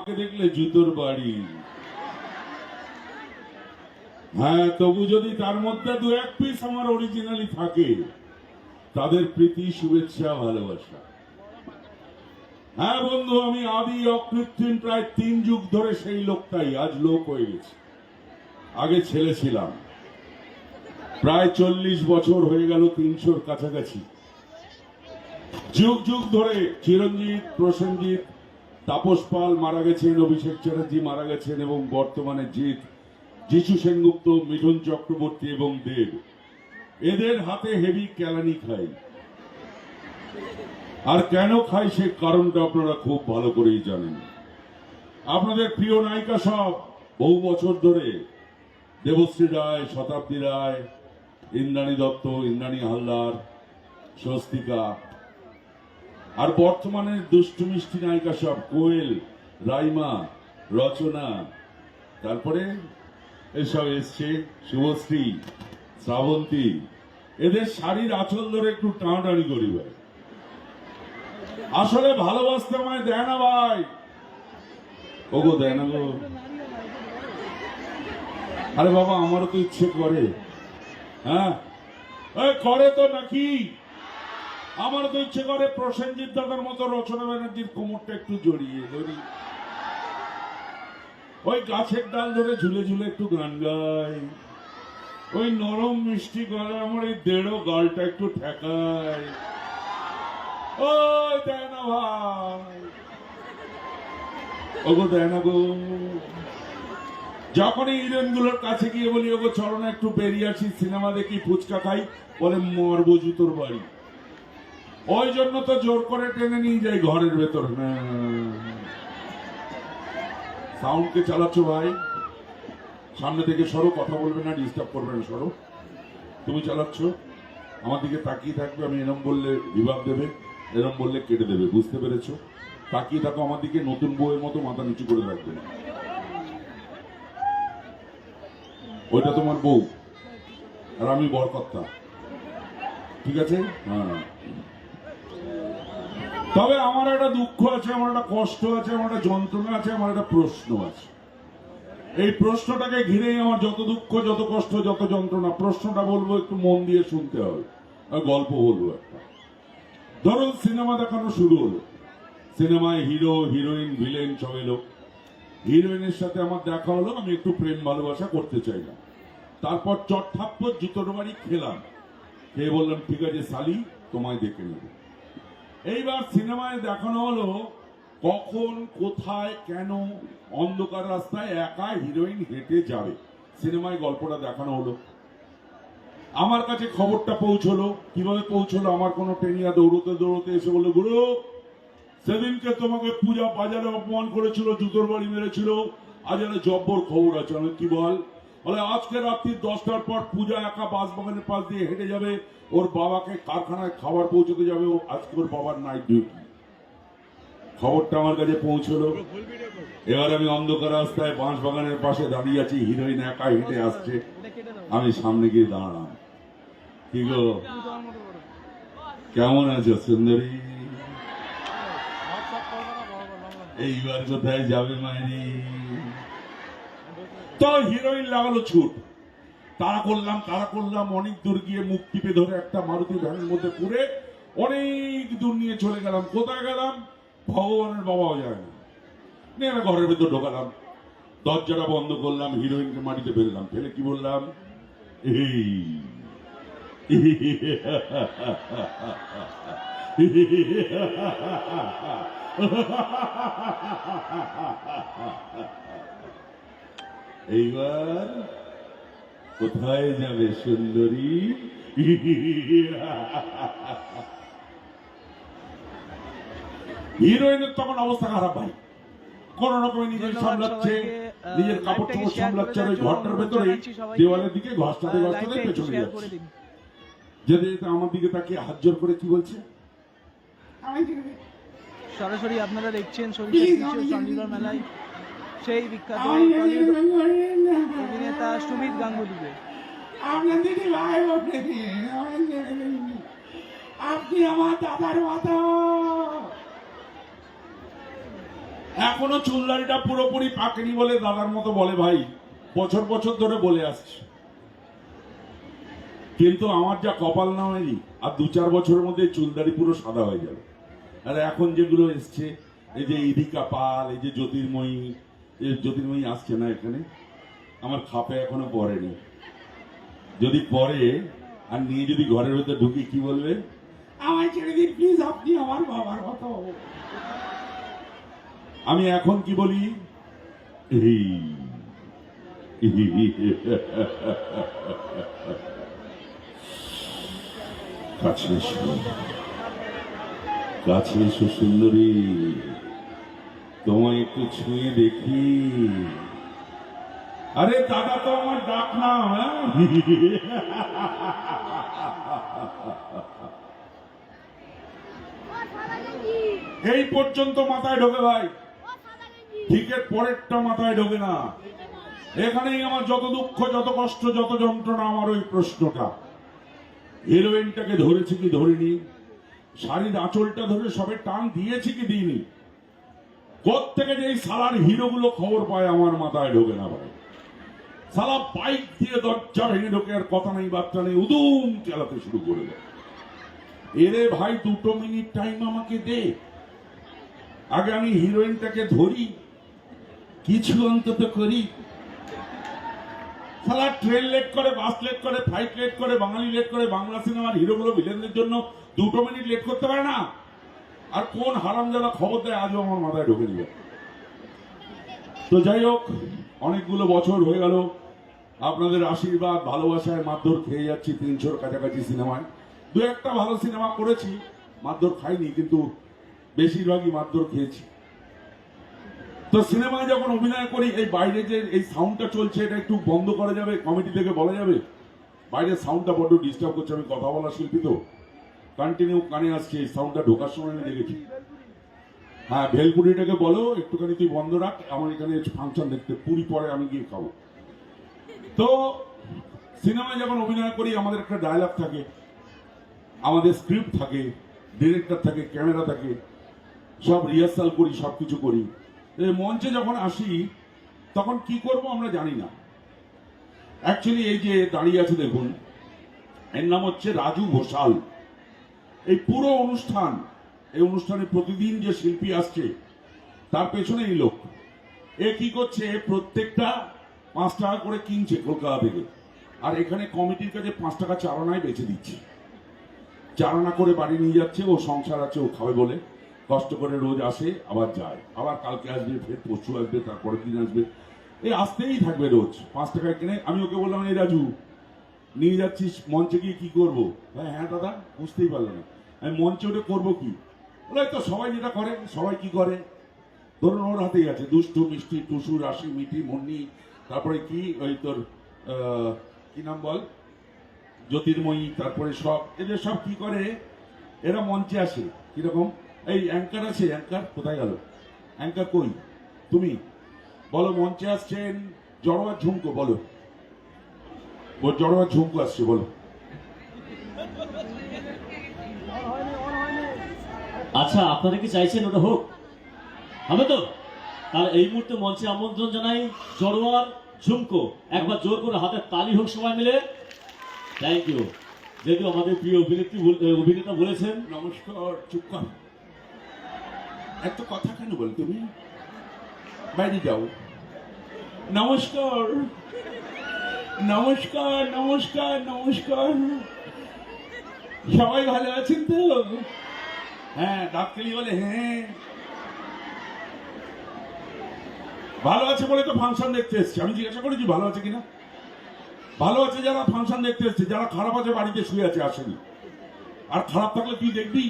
দেখলে জুতোর বাড়ি। হ্যাঁ, তবু যদি তার মধ্যে দু এক পিস আমার অরিজিনালি থাকে, তাদের প্রীতি, শুভেচ্ছা, ভালোবাসা। হ্যাঁ বন্ধু, আমি আদি অকৃত্রিম প্রায় 3 যুগ ধরে সেই লোকটাই। আজ লোক হয়ে গেছে। আগে ছেলে ছিলাম। প্রায় 40 বছর হয়ে গেল, 300-র কাছাকাছি। যুগ যুগ ধরে চিরঞ্জিত, প্রসেনজিৎ, তাপস পাল মারা গেছেন, অভিষেক চ্যাটার্জি মারা গেছেন, এবং বর্তমানে জিৎ, যিশু সেনগুপ্ত, মিঠুন চক্রবর্তী এবং দেব, এদের হাতে হেভি কেলানি খাই। আর কেন খাই সে কারণটা আপনারা খুব ভালো করেই জানেন। আপনাদের প্রিয় নায়িকা সব বহু বছর ধরে, দেবশ্রী রায়, শতাব্দী রায়, ইন্দ্রাণী দত্ত, ইন্দ্রাণী হালদার, স্বস্তিকা, আর বর্তমানে দুষ্টু মিষ্টি নায়িকা সব কোয়েল, রাইমা, রচনা, তারপরে এসব এসছে শুভশ্রী, শ্রাবন্তী, এদের শাড়ির আঁচল ধরে একটু টানাটানি করি ভাই। আসলে ভালোবাসতে আমায় দেয় না ভাই। ওগো দেয় না গো। আরে বাবা, আমারও তো ইচ্ছে করে। হ্যাঁ করে তো নাকি? আমার তো ইচ্ছে করে প্রসেনজিৎ দাদার মতো রচনা ব্যানার্জির কোমরটা একটু জড়িয়ে ধরি, ওই গাছের ডাল ধরে ঝুলে ঝুলে একটু গান গাই, ওই নরম মিষ্টি গলায় আমার এই দেড়ো গালটা একটু ঠেকায়। ওই দেয় না ভাই, ওগো দেয় না গো। যখনই হিরোইন গুলোর কাছে গিয়ে বলি ওগো চলো না একটু বেরিয়ে আসি, সিনেমা দেখি, ফুচকা খাই, বলে মরবো জুতোর বাড়ি। ওই জন্য তো জোর করে টেনে নিয়ে যাই ঘরের ভেতর। সাউন্ড কে চালাচ্ছ ভাই? সামনে থেকে সরো, কথা বলবে না, ডিস্টার্ব করবে না, সরো। তুমি চালাচ্ছ, আমার দিকে তাকিয়ে থাকবে। আমি এরম বললে বিভাগ দেবে, এরম বললে কেটে দেবে, বুঝতে পেরেছো? তাকিয়ে থাকো আমার দিকে, নতুন বউয়ের মতো মাথা নিচু করে রাখবে না। ওইটা তোমার বউ আর আমি বরকর্তা, ঠিক আছে? হ্যাঁ, তবে আমার একটা দুঃখ আছে, আমার একটা কষ্ট আছে, আমার একটা যন্ত্রণা আছে, আমার একটা প্রশ্ন আছে। এই প্রশ্নটাকে ঘিরেই আমার যত দুঃখ, যত কষ্ট, যত যন্ত্রণা। প্রশ্নটা বলবো, একটু মন দিয়ে শুনতে হবে, গল্প বলবো একটা। ধরুন সিনেমা দেখানো শুরু হলো, সিনেমায় হিরো, হিরোইন, ভিলেন সব এলো। হিরোইনের সাথে আমার দেখা হলো, আমি একটু প্রেম ভালোবাসা করতে চাইলাম। তারপর চটথাপ্পড় জুতোর বাড়ি খেলাম, খেয়ে বললাম ঠিক আছে শালি, তোমায় দেখে নেব। এইবার সিনেমায় দেখানো হলো কখন, কোথায়, কেন অন্ধকার রাস্তায় একা হিরোইন হেঁটে যাবে। সিনেমায় গল্পটা দেখানো হলো, আমার কাছে খবরটা পৌঁছলো। কিভাবে পৌঁছলো? আমার কোনো টেনিয়া দৌড়তে দৌড়তে এসে বললো, গুরু সেদিনকে তোমাকে পূজা বাজারে অপমান করেছিল, জুতোর বাড়ি মেরেছিল, আজ একটা জব্বর খবর আছে। আমি কি বল? বলে আজকে রাত্রি 10টার পর পূজা একা বাসবাগানের পাশ দিয়ে হেঁটে যাবে, ওর বাবাকে কারখানায় খাবার পৌঁছতে যাবে, আজকে ওর বাবার নাইট ডিউটি। খবরটা আমার কাছে পৌঁছলো। এবার আমি অন্ধকার রাস্তায় বাঁশবাগানের পাশে দাঁড়িয়ে আছি, হিরোইন একা হেঁটে আসছে, আমি সামনে গিয়ে দাঁড়ালাম। কি গো, কেমন আছো সুন্দরী? এইবার কোথায় যাবে মাইরি? তো হিরোইন লাগালো ছুট, তারা করলাম অনেক দূর গিয়ে মুখ টিপে ধরে একটা মারুতি ভ্যানের মধ্যে পুরে অনেক দূর নিয়ে চলে গেলাম। কোথায় গেলাম ভগবানের বাবাও যায় না। নিয়ে ঘরের ভেতর ঢোকালাম, দরজাটা বন্ধ করলাম, হিরোইনকে মাটিতে ফেললাম, ফেলে কি বললাম, এইবার কোথায় যাবে সুন্দরী? হিরোইনের তখন অবস্থা খারাপ ভাই, কোন রকমে নিজের সামলাচ্ছে, নিজের কাপড় টাপড় সামলাচ্ছে, ওই ঘরটার ভেতরে দেওয়ালের দিকে ঘষটাতে ঘষটাতে পেছনে যাচ্ছে। যেতে যেতে আমার দিকে তাকে হাত জোর করে কি বলছে, সরাসরি আপনারা দেখছেন চণ্ডীগড় মেলায় সেই বিখ্যাত অভিনেতা সুমিত গাঙ্গুলিকে। আপনি আমার দাদার মতো। এখনো চুলদারিটা পুরোপুরি পাকেনি বলে দাদার মতো বলে ভাই, বছর বছর ধরে বলে আসছে। কিন্তু আমার যা কপাল না হয়নি, আর 2-4 বছরের মধ্যে চুলদারি পুরো সাদা হয়ে যাবে। আর এখন যেগুলো এসছে, এই যে ইদিকা পাল, এই যে জ্যোতির্ময়ী আসছে না এখানে, আমার খাপে এখনো পড়েনি। যদি পরে আর নিয়ে যদি ঘরের ভেতর ঢুকি, কি বলবে, আমায় ছেড়ে দিন প্লিজ, আপনি আমার বাবার মতো। আমি এখন কি বলি, কাছে এসো, কাছে এসো সুন্দরী, তোমায় একটু ছুঁয়ে দেখি। আরে দাদা তো আমার ডাক না, এই পর্যন্ত মাথায় ঢোকে ভাই, ঠিকের পরেরটা মাথায় ঢোকে না। এখানেই আমার যত দুঃখ, যত কষ্ট, যত যন্ত্রণা, আমার ওই প্রশ্নটা, হিরোইনটাকে ধরেছি কি ধরিনি, শাড়ির আঁচলটা ধরে সবে টান দিয়েছি কি দিইনি, কোত্থেকে যে এই সালার হিরোগুলো খবর পায় আমার মাথায় ঢোকে না ভাই। সালা বাইক দিয়ে দরজা ভেঙে ঢোকে, আর কথা নেই বার্তা নেই, উদুম চালাতে শুরু করে দেয়। এরে ভাই 2 মিনিট টাইম আমাকে দে, আগে আমি হিরোইনটাকে ধরি, কিছু অন্তত করি। সালা ট্রেন লেট করে, বাস লেট করে, ফ্লাইট লেট করে, বাঙালি লেট করে, বাংলা সিনেমার হিরোগুলো ভিলেনদের জন্য 2 মিনিট লেট করতে পারে না। আর কোন হারামজাদা খবর দেয় আজও আমার মাথায় ঢোকে নিবে। তো যাই হোক, অনেকগুলো বছর হয়ে গেল আপনাদের আশীর্বাদ ভালোবাসায় মারধর খেয়ে যাচ্ছি। 300-র কাছাকাছি সিনেমায় 2-একটা ভালো সিনেমা করেছি, মারধর খাইনি, কিন্তু বেশিরভাগই মারধর খেয়েছি। তো সিনেমায় যখন অভিনয় করি, এই বাইরে যে এই সাউন্ডটা চলছে, এটা একটু বন্ধ করা যাবে? কমিটি থেকে বলা যাবে বাইরের সাউন্ডটা বড্ড ডিস্টার্ব করছে। আমি কথা বলা শিল্পী তো, কন্টিনিউ কানে আসছে, এই সাউন্ডটা ঢোকার সময় আমি দেখেছি। হ্যাঁ, ভেলপুরিটাকে বলো একটুখানি তুই বন্ধ রাখ, আমার এখানে ফাংশন দেখতে, পুরি পরে আমি গিয়ে খাবো। তো সিনেমায় যখন অভিনয় করি, আমাদের একটা ডায়লগ থাকে, আমাদের স্ক্রিপ্ট থাকে, ডিরেক্টর থাকে, ক্যামেরা থাকে, সব রিহার্সাল করি, সবকিছু করি। মঞ্চে যখন আসি তখন কি করব আমরা জানি না। অ্যাকচুয়ালি এই যে দাঁড়িয়ে আছে দেখুন, এর নাম হচ্ছে রাজু ঘোষাল। এই পুরো অনুষ্ঠান, এই অনুষ্ঠানে প্রতিদিন যে শিল্পী আসছে তার পেছনে এই লোক। এ কি করছে, প্রত্যেকটা 5 টাকা করে কিনছে কলকাতা থেকে, আর এখানে কমিটির কাছে 5 টাকা চারানায় বেচে দিচ্ছে। চারানা করে বাড়ি নিয়ে যাচ্ছে, ও সংসার আছে, ও খাবে বলে কষ্ট করে রোজ আসে, আবার যায়, আবার কালকে আসবে, ফের পরশু আসবে, তারপরের দিন আসবে, এই আসতেই থাকবে রোজ। 5 টাকায় কিনে আমি ওকে বললাম, এই রাজু নিয়ে যাচ্ছিস মঞ্চে গিয়ে কি করবো? হ্যাঁ দাদা, বুঝতেই পারলো না। আমি মঞ্চে ওটা করবো কি? বলে তো সবাই যেটা করে। সবাই কি করে? ধরুন ওর হাতেই আছে দুষ্টু মিষ্টি, টুসু, রাশি, মিঠি, মুন্নি, তারপরে কি ওই তোর কি নাম বল, জ্যোতির্ময়ী, তারপরে সব এদের সব কি করে, এরা মঞ্চে আসে কিরকম, এই অ্যাঙ্কার আছে, অ্যাঙ্কার কোথায় গেল? অ্যাঙ্কার কই? তুমি বলো মঞ্চে আসছেন জড়োয়া ঝুমকো, বলো ও জড়োয়া ঝুমকো আসছে, বলো। আচ্ছা, আপনারা কি চাইছেন ওটা হোক? হবে তো? তাহলে এই মুহূর্তে মঞ্চে আমন্ত্রণ জানাই জড়োয়ার ঝুমকো। একবার জোর করে হাতের তালি হোক সবাই মিলে। Thank you. যেহেতু আমাদের প্রিয় অভিনেতা বলেছেন। নমস্কার। চুপ কর, এত কথা কেন বল, তুমি বাইরে যাও। নমস্কার নমস্কার নমস্কার নমস্কার, সবাই ভালো আছেন তো? হ্যাঁ, ডাক্তারি বলে হ্যাঁ ভালো আছে বলে তো ফাংশন দেখতে এসছে। আমি জিজ্ঞাসা করেছি ভালো আছে কিনা। ভালো আছে যারা ফাংশন দেখতে এসছে, যারা খারাপ আছে বাড়িতে শুয়ে আছে, আসেনি। আর খারাপ থাকলে তুই দেখবি।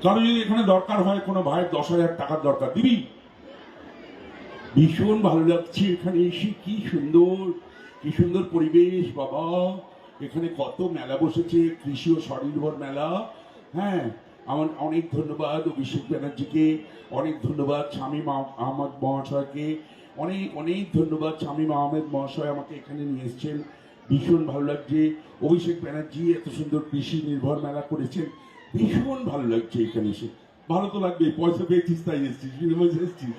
কারো যদি এখানে দরকার হয়, কোনো ভাইয়ের 10,000 টাকার দরকার, দিবি। ভীষণ ভালো লাগছে এখানে এসে, কি সুন্দর পরিবেশ বাবা। এখানে কত মেলা বসেছে, কৃষি ও স্বনির্ভর মেলা। হ্যাঁ, আমার অনেক ধন্যবাদ অভিষেক ব্যানার্জিকে, অনেক ধন্যবাদ শামীম আহমদ মহাশয়কে, অনেক অনেক ধন্যবাদ শামীম আহমেদ মহাশয় আমাকে এখানে নিয়ে এসছেন। ভীষণ ভালো লাগছে। অভিষেক ব্যানার্জি এত সুন্দর কৃষি নির্ভর মেলা করেছেন, ভীষণ ভালো লাগছে এখানে এসে। ভালো তো লাগবে, পয়সা পেয়েছিস তাই এসছিস, বিনা পয়সা এসছিস।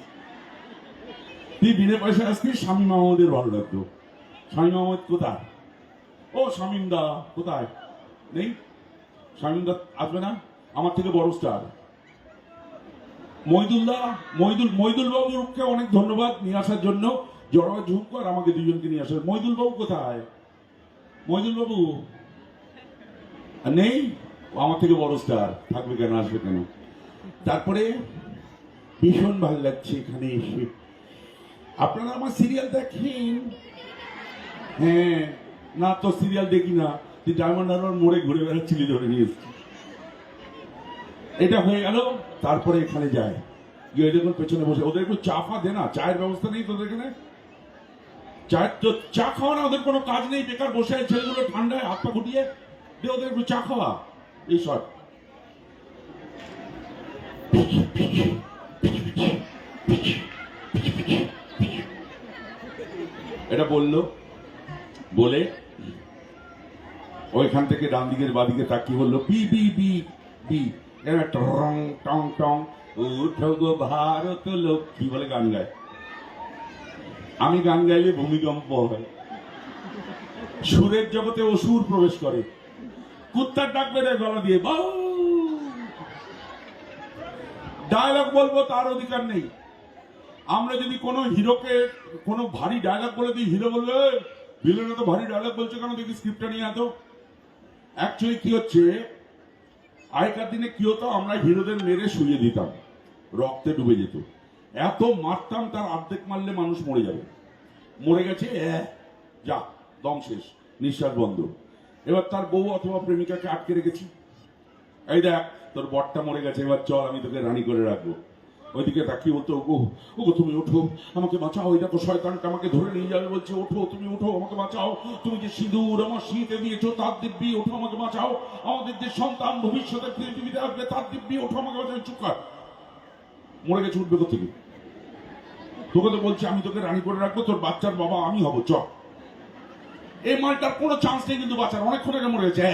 তুই বিনা পয়সা আসতিস, শামীম মাহমুদের ভালো লাগতো। শামীম মাহমুদ কোথায়? ও শামীম দা কোথায়? নেই? শামীম দা আসবে না? আমার থেকে বড় স্টার মইদুল বাবুকে অনেক ধন্যবাদ নিয়ে আসার জন্য। জড়োয়া ঝুমকো আর আমাকে দুজনকে নিয়ে আসার। মইদুল বাবু কোথায়? মইদুল বাবু নেই? আমার থেকে বড় স্টার, থাকবে কেন, আসবে কেন? তারপরে ভীষণ ভালো লাগছে এখানে এসে। আপনারা আমার সিরিয়াল দেখেন? হ্যাঁ, না তো সিরিয়াল দেখি না, তুই ডায়মন্ড হারবার মোড়ে ঘুরে বেড়াচ্ছিলি, ধরে নিয়ে এসছি। এটা হয়ে গেল, তারপরে এখানে যায় গিয়ে দেখুন পেছনে বসে, ওদের একটু চা ফা দে না, চায়ের ব্যবস্থা নেই তোদের এখানে? চায়ের তো চা খাওয়া না, ওদের কোনো কাজ নেই, বেকার বসে আছে ছেলেগুলো ঠান্ডায় হাত পা গুটিয়ে, দে ওদের একটু চা খাওয়া। এই শট এটা বললো, বলে ওইখান থেকে ডান দিকের বাদিকে তাকিয়ে বললো বি বি বি বি, টং টং টং উঠো গো ভারত লক্ষ্মী বলে গান গায়। আমি গান গাইলে ভূমিকম্প হয়, সুরের জগতে অসুর প্রবেশ করে, কুত্তার ডাক বেড়ে গলা দিয়ে বাউ। ডায়লগ বলবো তার অধিকার নেই। আমরা যদি কোনো হিরোকে কোনো ভারী ডায়লগ বলে দিই, হিরো বলবে ভিলেন তো ভারী ডায়লগ বলছে কেন, দেখি স্ক্রিপ্টটা নিয়ে এত। অ্যাকচুয়ালি কি হচ্ছে, আগেকার দিনে কি হতো, আমরা হিরোদের মেরে শুয়ে দিতাম, রক্তে ডুবে যেত, এত মারতাম তার অর্ধেক মারলে মানুষ মরে যাবে, মরে গেছে যা দম শেষ, নিঃশ্বাস বন্ধ। এবার তার বউ অথবা প্রেমিকাকে আটকে রেখেছি, এই দেখ তোর বরটা মরে গেছে, এবার চল আমি তোকে রানী করে রাখবো। ওইদিকে তাকিয়ে বলতো ওগো ওগো তুমি ওঠো আমাকে বাঁচাও, ওই দেখো শয়তানটা আমাকে ধরে নিয়ে যাবে বলছে, ওঠো তুমি ওঠো আমাকে বাঁচাও, তুমি যে সিঁদুর আমার শীতে দিয়েছো তার দিব্যি, ওঠো আমাকে বাঁচাও, আমাদের যে সন্তান ভবিষ্যতে পৃথিবীতে আসবে তার দিব্যি, ওঠো আমাকে বাঁচাও। চুপ কর, মরে গেছে, উঠবে কোথেকে? তোকে তো বলছি আমি তোকে রানী করে রাখবো, তোর বাচ্চার বাবা আমি হবো, চ। এই মালটার কোনো চান্স নেই কিন্তু বাচ্চার, অনেকক্ষণ আগে মরে গেছে।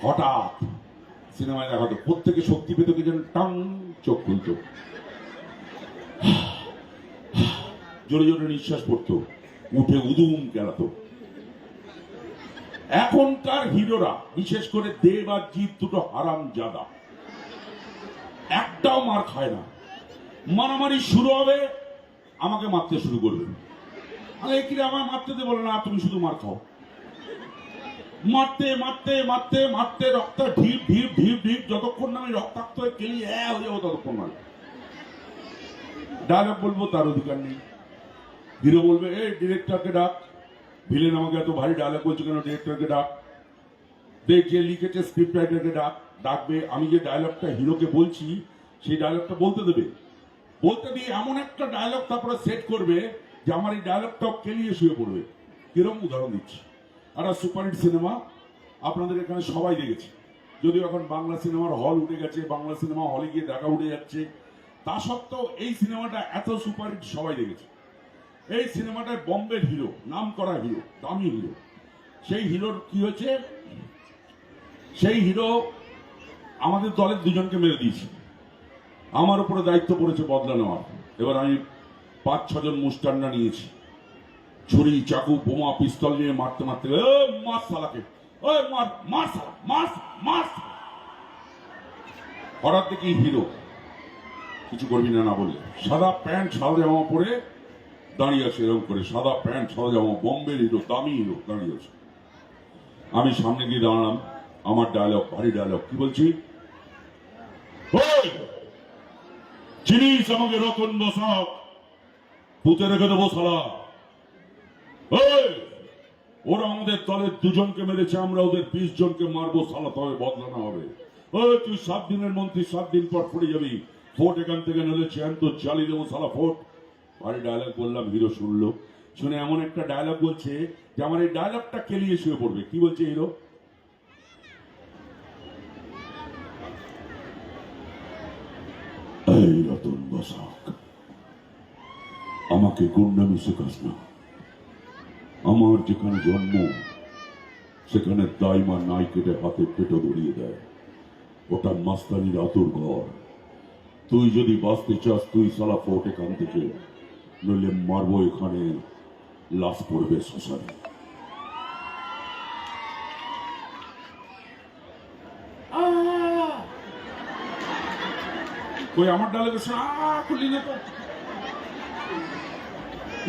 হঠাৎ সিনেমায় দেখাতো প্রত্যেকে শক্তি পেত কি যেন টাং চোখ খুলতো, জোরে জোরে নিঃশ্বাস পড়তো, উঠে উদুম কেলাতো। এখনকার হিরোরা বিশেষ করে দেব আর জিৎ দুটো হারাম জাদা, একটাও মার খায় না। মারামারি শুরু হবে, আমাকে মারতে শুরু করবে, আরে কি রে আমায় মারতে দে, বলে না তুমি শুধু মার খাও। মারতে মারতে মারতে মারতে রক্ত ঢিপ ঢিপ ঢিপ ঢিপ, যতক্ষণ না আমি রক্তাক্ত হয়ে কেলি হয়ে যাবো ততক্ষণ মার। ডায়লগ বলবো তার অধিকার নেই। হিরো বলবে এই ডিরেক্টরকে ডাক, ভিলেন আমাকে এত ভারী ডায়লগ বলছে কেন, ডিরেক্টরকে ডাক, দেখ যে লিখেছে স্ক্রিপ্ট রাইটারকে ডাক। ডাকবে, আমি যে ডায়লগটা হিরোকে বলছি সেই ডায়লগটা বলতে দেবে, বলতে দিয়ে এমন একটা ডায়লগ তারপরে সেট করবে যে আমার এই ডায়লগটাও কেলিয়ে শুয়ে পড়বে। কিরম উদাহরণ দিচ্ছি, একটা সুপারহিট সিনেমা আপনাদের এখানে সবাই দেখেছে, যদিও এখন বাংলা সিনেমার হল উঠে গেছে, বাংলা সিনেমা হলে গিয়ে দেখা উঠে যাচ্ছে, তা সত্ত্বেও এই সিনেমাটা এত সুপারহিট সবাই দেখেছে। এই সিনেমাটার বম্বের হিরো, নাম করা হিরো, দামি হিরো, সেই হিরোর কি হয়েছে, সেই হিরো আমাদের দলের দুজনকে মেরে দিয়েছে, আমার উপরে দায়িত্ব পড়েছে বদলা নেওয়ার। এবার আমি 5-6 জন মুস্টান্না নিয়েছি, ছুরি চাকু বোমা পিস্তল নিয়ে মারতে মারতে মার সালাকে, মার মার সালা মার মার। হঠাৎ দেখি হিরো কিছু করবি না না বলে সাদা প্যান্ট সাদা জামা পরে দাঁড়িয়ে আছে, এরকম করে সাদা প্যান্ট সাদা জামা, বম্বের হিরো, দামি হিরো দাঁড়িয়ে আছে। আমি সামনে গিয়ে দাঁড়ালাম, আমার ডায়লগ ভারী ডায়লগ, কি বলছি, চিনিস আমাকে রতন বসাক, পুঁতে রেখে দেবো সালা। ওরা আমাদের দলের 2 জনকে মেরেছে, আমরা ওদের 20 জনকে মারবো সালা, তবে বদলানো হবে। তুই 7 দিনের মন্ত্রী, 7 দিন পর পড়ে যাবি, ফোর্ট এখান থেকে নিলে চেন তো চালিয়ে দেবো সালা ফোর্ট। ভারী ডায়লগ বললাম, হিরো শুনলো, শুনে এমন একটা ডায়লগ বলছে যে আমার এই ডায়লগটা কেলিয়ে শুয়ে পড়বে। কি বলছে হিরো, এই রতন বসাক আমাকে গুন্ডামি শেখাস না, আমার যেখানে জন্ম সেখানে দাইমা নাই কেটে হাতে পেটো ধরিয়ে দেয়, ওটা মাস্তানির আতুর ঘর, তুই যদি বাঁচতে চাস তুই সালা ফোর্ট এখান থেকে, নইলে মারবো এখানে, লাশ পড়বে শ্মশানে। কই আমার ডালে খুলি না তো,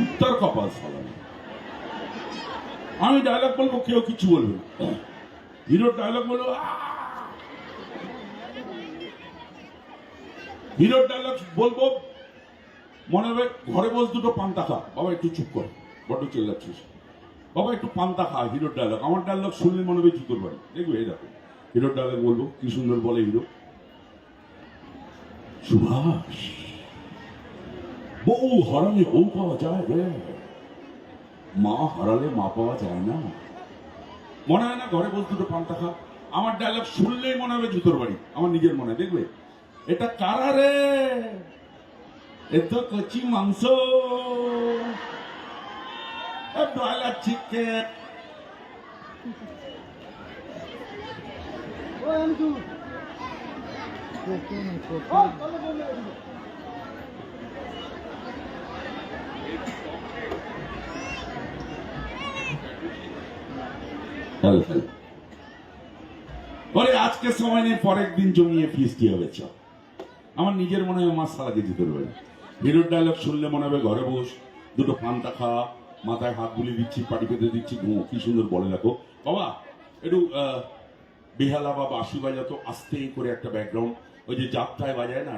উত্তর কপাল সালা। আমি ডায়লগ বলবো, কেউ কিছু বলবে না। হিরোর ডায়লগ বলবো, হিরোর ডায়লগ বলবো, মনে হবে ঘরে বস দুটো পান্তা খা। বাবা একটু চুপ কর, বড্ড চেল্লাচ্ছিস। বাবা একটু পান্তা খা, হিরোর ডায়লগ। আমার ডায়লগ শুনলে মনে হবে জুতোর বাড়ি। দেখবে এই দেখো হিরোর ডায়লগ বলবো, কি সুন্দর বলে হিরো। সুভাষ, বউ হারালে বউ পাওয়া যায় রে, মা হারালে মা পাওয়া যায় না। মনে হয় না ঘরে বস দুটো পান্তা খা? আমার ডায়লগ শুনলেই মনে হবে জুতোর বাড়ি। আমার নিজের মনে, দেখবে এটা কারা রে, এত কচি মাংস, ব্রয়লার চিকেন। বলে আজকে সময় নেই, পরের দিন জমিয়ে ফিস্টি হবে। চ আমার নিজের মনে হয় মাসালাকে জিতে দেবে। হিরোর ডায়লগ শুনলে মনে হবে ঘরে বস দুটো পান্তা খা, মাথায় হাত বুলিয়ে দিচ্ছি, পাটি পেতে দিচ্ছি, ঘুমো। কি সুন্দর বলে দেখো। বাবা একটু বেহালা বা বাঁশি বাজাতো আস্তে করে একটা ব্যাকগ্রাউন্ড, ওই যে যাত্রায় বাজায় না,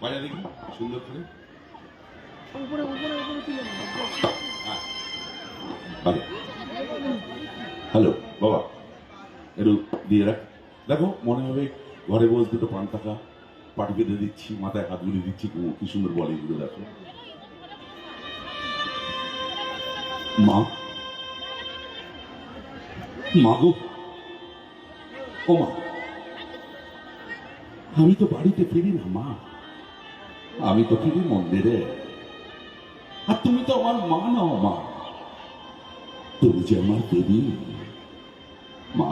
বাজা দেখি সুন্দর করে। হ্যালো বাবা, একটু দিয়ে রাখ। দেখো মনে হবে ঘরে বস দুটো পান টাকা, পাটি পেতে দিচ্ছি, মাথায় হাত গুলি দিচ্ছি, কি সুন্দর বলে এগুলো। দেখো মা, মা গো, ও মা, আমি তো বাড়িতে ফিরি না মা, আমি তো ফিরি মন্দিরে। আর তুমি তো আমার মা নাও মা, তুমি যে আমার দেবী মা।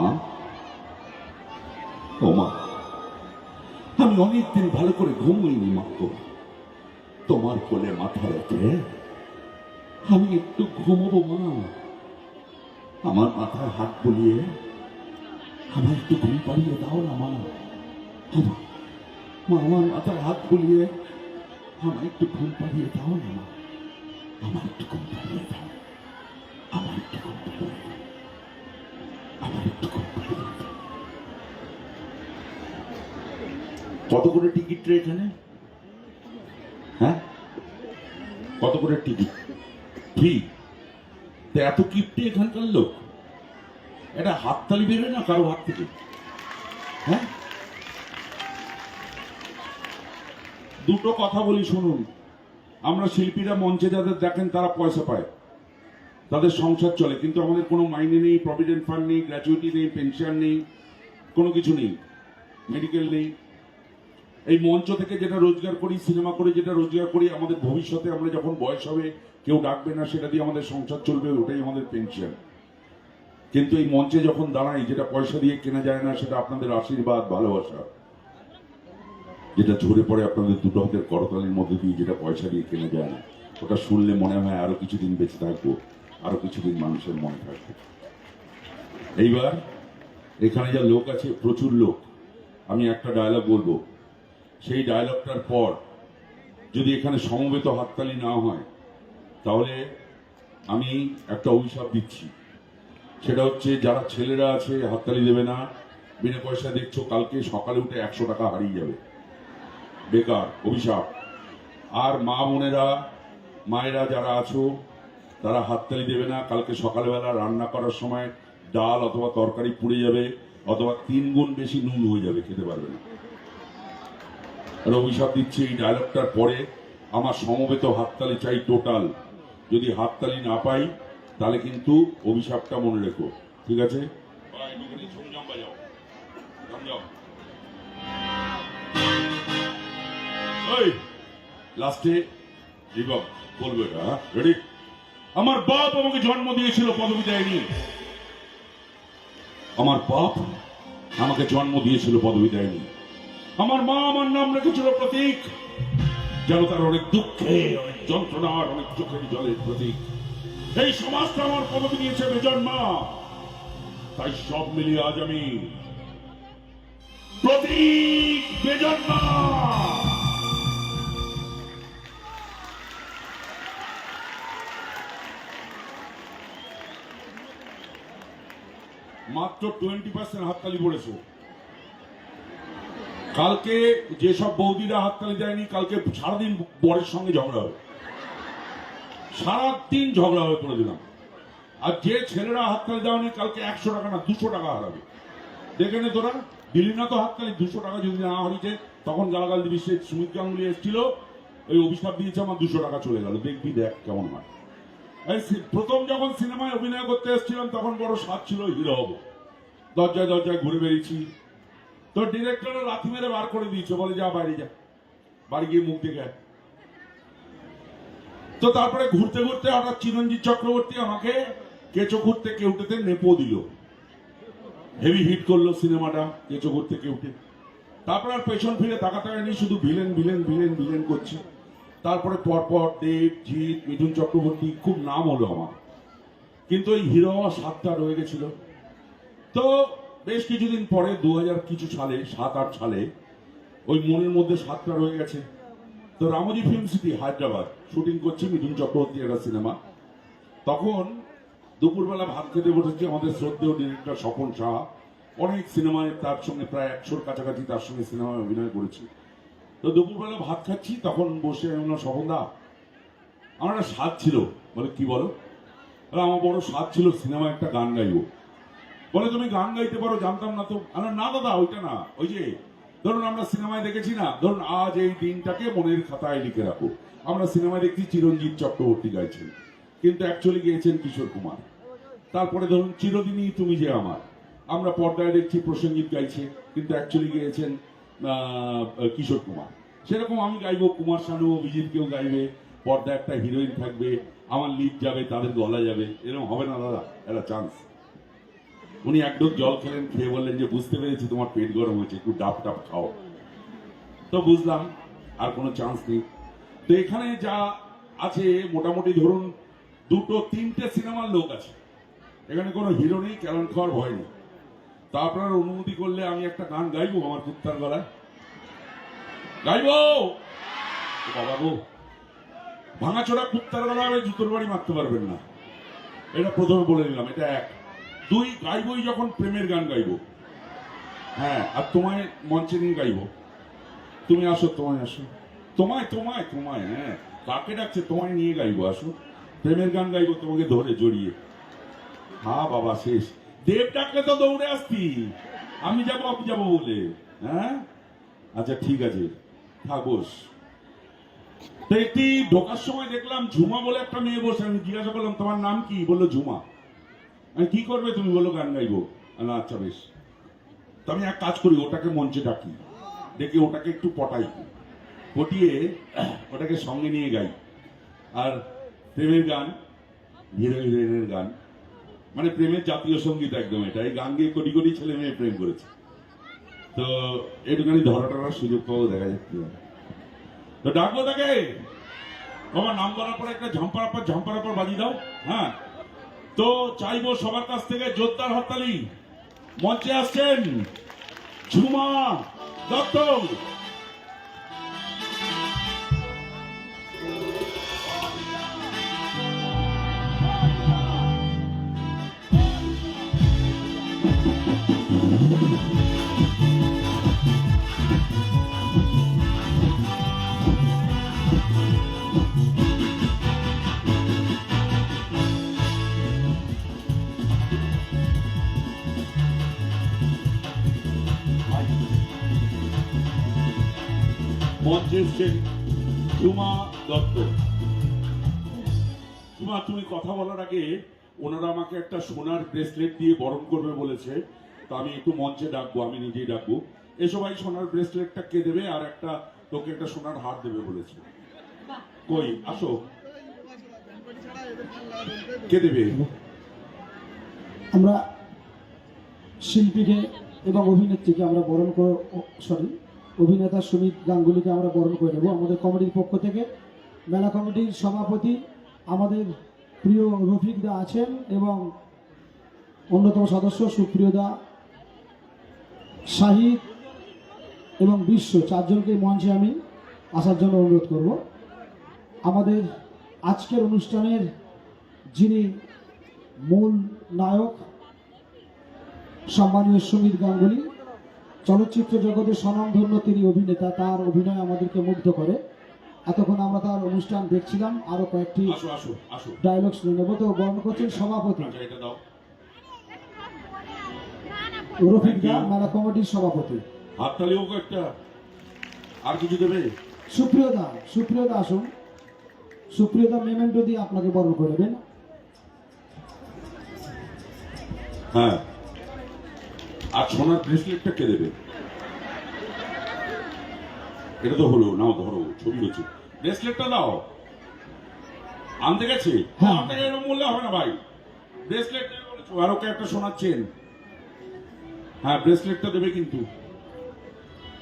ও মা, আমি অনেকদিন ভালো করে ঘুমোইনি মা গো, তোমার কোলে মাথা রেখে আমি একটু ঘুমোবো মা। আমার মাথায় হাত বুলিয়ে আমার একটু ঘুম পাড়িয়ে দাও না মা। মা আমার মাথায় হাত বুলিয়ে আমার একটু ঘুম পাড়িয়ে দাও না মা। আমার একটু ঘুম পাড়িয়ে দাও, আমার একটু ঘুম পাড়িয়ে দাও, আমার একটু ঘুম পাড়িয়ে দাও। কত করে টিকিট রে এখানে? হ্যাঁ, কত করে টিকিট? ঠিক এত কিপ্টে এখানকার লোক, এটা হাততালি বেরোয় না কারো হাত থেকে? হ্যাঁ, দুটো কথা বলি শুনুন। আমরা শিল্পীরা মঞ্চে যাদের দেখেন তারা পয়সা পায়, তাদের সংসার চলে, কিন্তু আমাদের কোনো মাইনে নেই, প্রভিডেন্ট ফান্ড নেই, গ্র্যাচুইটি নেই, পেনশন নেই, কোনো কিছু নেই, মেডিকেল নেই। এই মঞ্চ থেকে যেটা রোজগার করি, সিনেমা করে যেটা রোজগার করি, আমাদের ভবিষ্যতে আমরা যখন বয়স হবে কেউ ডাকবে না, সেটা দিয়ে আমাদের সংসার চলবে, ওটাই আমাদের পেনশন। কিন্তু এই মঞ্চে যখন দাঁড়াই, যেটা পয়সা দিয়ে কেনা যায় না, সেটা আপনাদের আশীর্বাদ, ভালোবাসা, যেটা ঝরে পড়ে আপনাদের দুটো হাতের করতালির মধ্যে দিয়ে, যেটা পয়সা দিয়ে কেনা যায় না। ওটা শুনলে মনে হয় আরো কিছুদিন বেঁচে থাকবো, আরো কিছুদিন মানুষের মনে থাকবে। এইবার এখানে যা লোক আছে, প্রচুর লোক, আমি একটা ডায়লগ বলবো, সেই ডায়লগটার পর যদি এখানে সমবেত হাততালি না হয়, তাহলে আমি একটা অভিশাপ দিচ্ছি। সেটা হচ্ছে, যারা ছেলেরা আছে হাততালি দেবে না, বিনা পয়সা দেখছো, কালকে সকালে উঠে 100 টাকা হারিয়ে যাবে, বেকার, অভিশাপ। আর মা বোনেরা, মায়েরা যারা আছো, তারা হাততালি দেবে না, কালকে সকালবেলা রান্না করার সময় ডাল অথবা তরকারি পুড়ে যাবে, অথবা 3 গুণ বেশি নুন হয়ে যাবে, খেতে পারবে না। আর অভিশাপ দিচ্ছে, এই ডায়লগটার পরে আমার সমবেত হাততালি চাই টোটাল। যদি হাততালি না পাই তাহলে কিন্তু অভিশাপটা মনে রেখো, ঠিক আছে? লাস্টে বলবো এটা, রেডি? আমার বাপ আমাকে জন্ম দিয়েছিল, পদবি দেয়নি। আমার বাপ আমাকে জন্ম দিয়েছিল, পদবি দেয়নি। আমার মা আমার নাম রেখেছিল প্রতীক, যেন তার অনেক দুঃখে, অনেক যন্ত্রণার, অনেক চোখের জলের প্রতীক। এই সমাজটা আমার পদবি দিয়েছে বেজন মা। তাই সব মিলিয়ে আজ আমি প্রতীক বেজন মা। মাত্র 20% হাততালি পড়েছে। কালকে যেসব বৌদিরা হাততালি দেয়নি, কালকে সারাদিন বরের সঙ্গে ঝগড়া হবে, সারাদিন ঝগড়া হবে করে দিলাম। আর যে ছেলেরা হাততালি দেওয়ানি, কালকে 100 টাকা না 200 টাকা হারাবে। দেখে নে তোরা, দিলি না তো হাততালি? 200 টাকা যদি না হারিয়েছে, তখন গালাগাল দিবি। সে সুমিত গাঙ্গুলি এসেছিল, ওই অভিশাপ দিয়েছে, আমার 200 টাকা চলে গেল। দেখবি, দেখ কেমন হয়। প্রথম যখন সিনেমায় অভিনয় করতে এসেছিলাম, তখন বড় স্বাদ ছিল হিরো হবো। দরজায় দরজায় ঘুরে বেরিয়েছি। তো ডিরেক্টরের লাথি মেরে বার করে দিয়েছে, বলে যা বাইরে যা, বাড়ি গিয়ে মুখ দেখে আয়। তো তারপরে ঘুরতে ঘুরতে হঠাৎ চিরঞ্জিত চক্রবর্তী আমাকে কেঁচো ঘুরতে কেউটেতে নেপো দিল। হেভি হিট করলো সিনেমাটা কেঁচো ঘুরতে কেউটে। তারপর আর পেছন ফিরে তাকাতে হয়নি, শুধু ভিলেন ভিলেন ভিলেন ভিলেন করছি। তারপরে পরপর দেব, জিৎ, মিঠুন চক্রবর্তী, খুব নাম হলো আমার, কিন্তু ওই হিরো হওয়ার স্বাদটা রয়ে গেছিল। তো বেশ কিছুদিন পরে 2000 কিছু সালে, 7-8 সালে, ওই মনের মধ্যে স্বাদটা রয়ে গেছে। তো Ramoji film city Hyderabad shooting করছি মিঠুন চক্রবর্তী একটা সিনেমা। তখন দুপুরবেলা ভাত খেতে বসেছি আমাদের শ্রদ্ধেয় ডিরেক্টর স্বপন সাহা। অনেক সিনেমায় তার সঙ্গে, প্রায় 100-র কাছাকাছি তার সঙ্গে সিনেমায় অভিনয় করেছি। তো দুপুরবেলা ভাত খাচ্ছি, তখন বসে স্বপন দা, আমার একটা স্বাদ ছিল। বলে কি বলো? আমার বড় স্বাদ ছিল সিনেমায় একটা গান গাইবো। বলে তুমি গান গাইতে পারো? জানতাম না তো। না দাদা, ওইটা না, ওই যে ধরুন আমরা সিনেমায় দেখেছি না, ধরুন আজ এই দিনটাকে মনের খাতায় লিখে রাখো। আমরা সিনেমায় দেখছি চিরঞ্জিত চক্রবর্তী গাইছেন, কিন্তু অ্যাকচুয়ালি গেয়েছেন কিশোর কুমার। তারপরে ধরুন চিরদিনই তুমি যে আমার, আমরা পর্দায় দেখছি প্রসেনজিৎ গাইছে, কিন্তু অ্যাকচুয়ালি গেয়েছেন কিশোর কুমার। সেরকম আমি গাইবো, কুমার শানু, অভিজিৎ কেউ গাইবে, পর্দায় একটা হিরোইন থাকবে, আমার লিড যাবে, তাদের গলা যাবে। এরকম হবে না দাদা, একটা চান্স। উনি এক ডোক জল খেলেন, খেয়ে বললেন যে বুঝতে পেরেছি তোমার পেট গরম হয়েছে, একটু ডাব টাপ খাও। তো বুঝলাম আর কোনো চান্স নেই। তো এখানে যা আছে মোটামুটি ধরুন 2-3টে সিনেমার লোক আছে, এখানে কোনো হিরো নেই, ক্যালন খাওয়ার ভয় নেই। তা আপনারা অনুমতি করলে আমি একটা গান গাইবো আমার কুত্তার গলায়, গাইবো। বাবা গো, ভাঙাচোরা কুত্তার গলায় আমি জুতোর বাড়ি মারতে পারবেন না, এটা প্রথমে বলে নিলাম। এটা 1। 2, গাইবই যখন প্রেমের গান গাইবো। হ্যাঁ, আর তোমায় মঞ্চে নিয়ে গাইবো। তুমি আসো, তোমায় আসো, তোমায় তোমায় তোমায়, হ্যাঁ কাকে ডাকছে, তোমায় নিয়ে গাইবো, আসো। প্রেমের গান গাইবো তোমাকে ধরে জড়িয়ে। হ্যাঁ বাবা, শেষ। দেব ডাকলে তো দৌড়ে আসতি, আমি যাবো বলে। হ্যাঁ আচ্ছা ঠিক আছে, থাকোস। তো একটি ঢোকার সময় দেখলাম ঝুমা বলে একটা মেয়ে বসে। আমি জিজ্ঞাসা করলাম তোমার নাম কি? বললো ঝুমা। আমি কি করবে তুমি? বললো গান গাইবো। না আচ্ছা বেশ। তো আমি এক কাজ করি, ওটাকে মঞ্চে ডাকি, ডেকে ওটাকে একটু পটাই, পটিয়ে ওটাকে সঙ্গে নিয়ে গাই। আর প্রেমের গান, হিরো হিরোইনের গান, মানে প্রেমের জাতীয় সঙ্গীত একদম এটা। এই গান গিয়ে কোটি কোটি ছেলে মেয়ে প্রেম করেছে। তো একটুখানি ধরাটার সুযোগ পাবো, দেখা যাক কি হয়। তো ডাকবো তাকে, আমার নাম বলার পরে একটা ঝাম্পার পর বাজিয়ে দাও। হ্যাঁ, তো চাইবো সবার কাছ থেকে জোরদার হাততালি। মঞ্চে আসছেন ঝুমা দত্ত। মঞ্চে এসছেন ঝুমা দত্ত। ঝুমা, তুমি কথা বলার আগে ওনারা আমাকে একটা সোনার ব্রেসলেট দিয়ে বরণ করবে বলেছে, তো আমি একটু মঞ্চে ডাকবো, আমি নিজেই ডাকবো। এ সবাই সোনার ব্রেসলেটটা কে দেবে, আর একটা তোকে একটা সোনার হার দেবে বলেছে। কই আসো, কে দেবে? আমরা শিল্পীকে এবং অভিনেত্রীকে আমরা বরণ করে অভিনেতা সুমিত গাঙ্গুলিকে আমরা বরণ করে নেব আমাদের কমিটির পক্ষ থেকে। মেলা কমিটির সভাপতি আমাদের প্রিয় রফিক দা আছেন এবং অন্যতম সদস্য সুপ্রিয় দা, শাহিদ এবং বিশ্ব, চারজনকে মঞ্চে আমি আসার জন্য অনুরোধ করব। আমাদের আজকের অনুষ্ঠানের যিনি মূল নায়ক সম্মানীয় সুমিত গাঙ্গুলি, চলচ্চিত্র জগতের স্বনামধন্য তিনি অভিনেতা, তার অভিনয় আমাদেরকে মুগ্ধ করে। এতক্ষণ আমরা তার অনুষ্ঠান দেখছিলাম, আরো কয়েকটি আসো আসো আসো, ডায়লগ শুনে নেব। তো বর্ণ করছেন সভাপতি আচ্ছা এটা দাও। রফিক দা, মেলা কমিটির সভাপতি। হাততালি হোক একটা। আর কিছু দেবে? সুপ্রিয় দা আসুন। সুপ্রিয় দা মেমেন্টো দিয়ে আপনাকে বরণ করে দেবেন। হ্যাঁ, আর সোনার ব্রেসলেটটা কে দেবে? এটা তো হলো, নাও ধরো, ছবি হচ্ছে। ব্রেসলেটটা দাও। আনতে গেছে? হ্যাঁ। আপনাকে এরকম বললে হবে না ভাই। ব্রেসলেট দেবে বলেছো, আর ওকে একটা সোনার চেন। হ্যাঁ, ব্রেসলেটটা দেবে কিন্তু।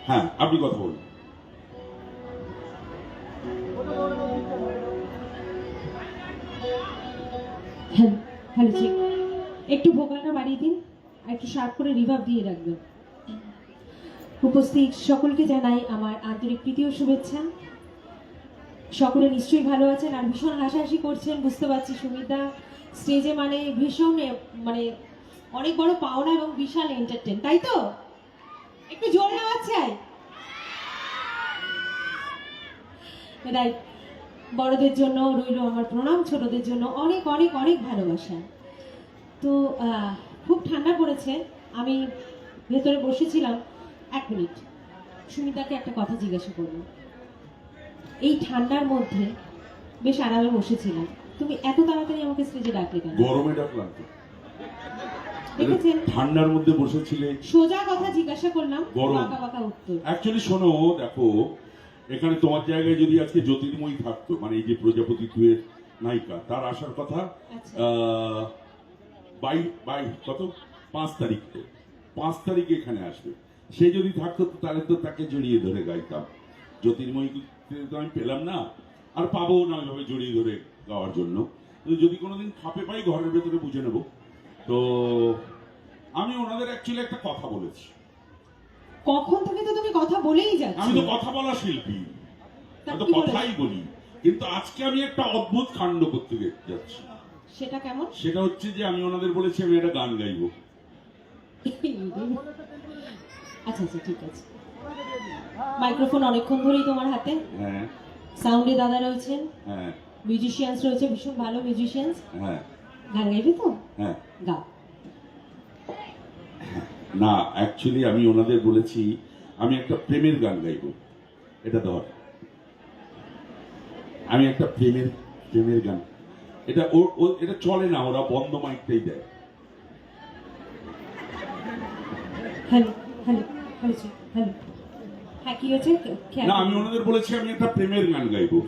হ্যাঁ, আপনি কথা বলুন। হ্যালো হ্যালো চেক, একটু ভোকালটা বাড়িয়ে দিন আর একটু শার্প করে রিভার্ব দিয়ে রাখবেন। উপস্থিত সকলকে জানাই আমার আন্তরিক প্রীতি ও শুভেচ্ছা। সকলে নিশ্চয়ই ভালো আছেন আর ভীষণ হাসাহাসি করছেন, বুঝতে পারছি। সুমিতা স্টেজে মানে ভীষণ মানে অনেক বড় পাওনা এবং বিশাল এন্টারটেন, তাই তো? একটু জোরে আওয়াজ চাই। রাইট, বড়দের জন্য রইল আমার প্রণাম, ছোটদের জন্য অনেক অনেক অনেক ভালোবাসা। তো খুব ঠান্ডা পড়েছে, আমি ভেতরে বসেছিলাম। 1 মিনিট, সুমিতাকে একটা কথা জিজ্ঞাসা করব। এই ঠান্ডার মধ্যে বেশ আরামে বসেছিলাম, তুমি এত তাড়াতাড়ি আমাকে স্টেজে ডাকলে কেন? গরমে ডাকলাম তো। দেখেছেন, ঠান্ডার মধ্যে বসেছিলে। সোজা কথা জিজ্ঞাসা করলাম, গরম। বাঁকা বাঁকা উত্তর। অ্যাকচুয়ালি শোনো, দেখো, এখানে তোমার জায়গায় যদি আজকে জ্যোতির্ময়ী থাকতো, মানে এই যে প্রজাপতি 2 এর নায়িকা, তার আসার কথা আচ্ছা। কত 5 তারিখে 5 তারিখে এখানে আসবে। সে যদি থাকতো তাহলে তো তাকে জড়িয়ে ধরে গাইতাম। জ্যোতির্ময়ীকে তো আমি পেলাম না, আর পাবো না ওইভাবে জড়িয়ে ধরে গাওয়ার জন্য। তো যদি কোনোদিন খাপে পাই ঘরের ভেতরে বুঝে নেব। তো আমি ওনাদের অ্যাকচুয়ালি একটা কথা বলেছি। কখন থেকে তো তুমি কথা বলেই যাচ্ছ। আমি তো কথা বলা শিল্পী, তা আমি তো কি কথাই বলি। কিন্তু আজকে আমি একটা অদ্ভুত কাণ্ড করতে যাচ্ছি। সেটা কেমন? সেটা হচ্ছে যে আমি ওনাদের বলেছি আমি একটা গান গাইবো। আচ্ছা আচ্ছা, ঠিক আছে। মাইক্রোফোন অনেকক্ষণ ধরেই তোমার হাতে। হ্যাঁ সাউন্ডে দাদা রয়েছেন, হ্যাঁ মিউজিশিয়ানস রয়েছে, ভীষণ ভালো মিউজিশিয়ানস। হ্যাঁ গান গাইবে তো? হ্যাঁ। গাও। না, অ্যাকচুয়ালি আমি ওনাদের বলেছি আমি একটা প্রেমের গান গাইবো। এটা ধর, আমি একটা প্রেমের গান। এটা এটা চলে না, ওরা বন্ধ মাইকটাই দেয়। হ্যালো হ্যালো হ্যালো হ্যালো, হ্যাঁ কি হয়েছে? না, আমি ওনাদের বলেছি আমি একটা প্রেমের গান গাইবো।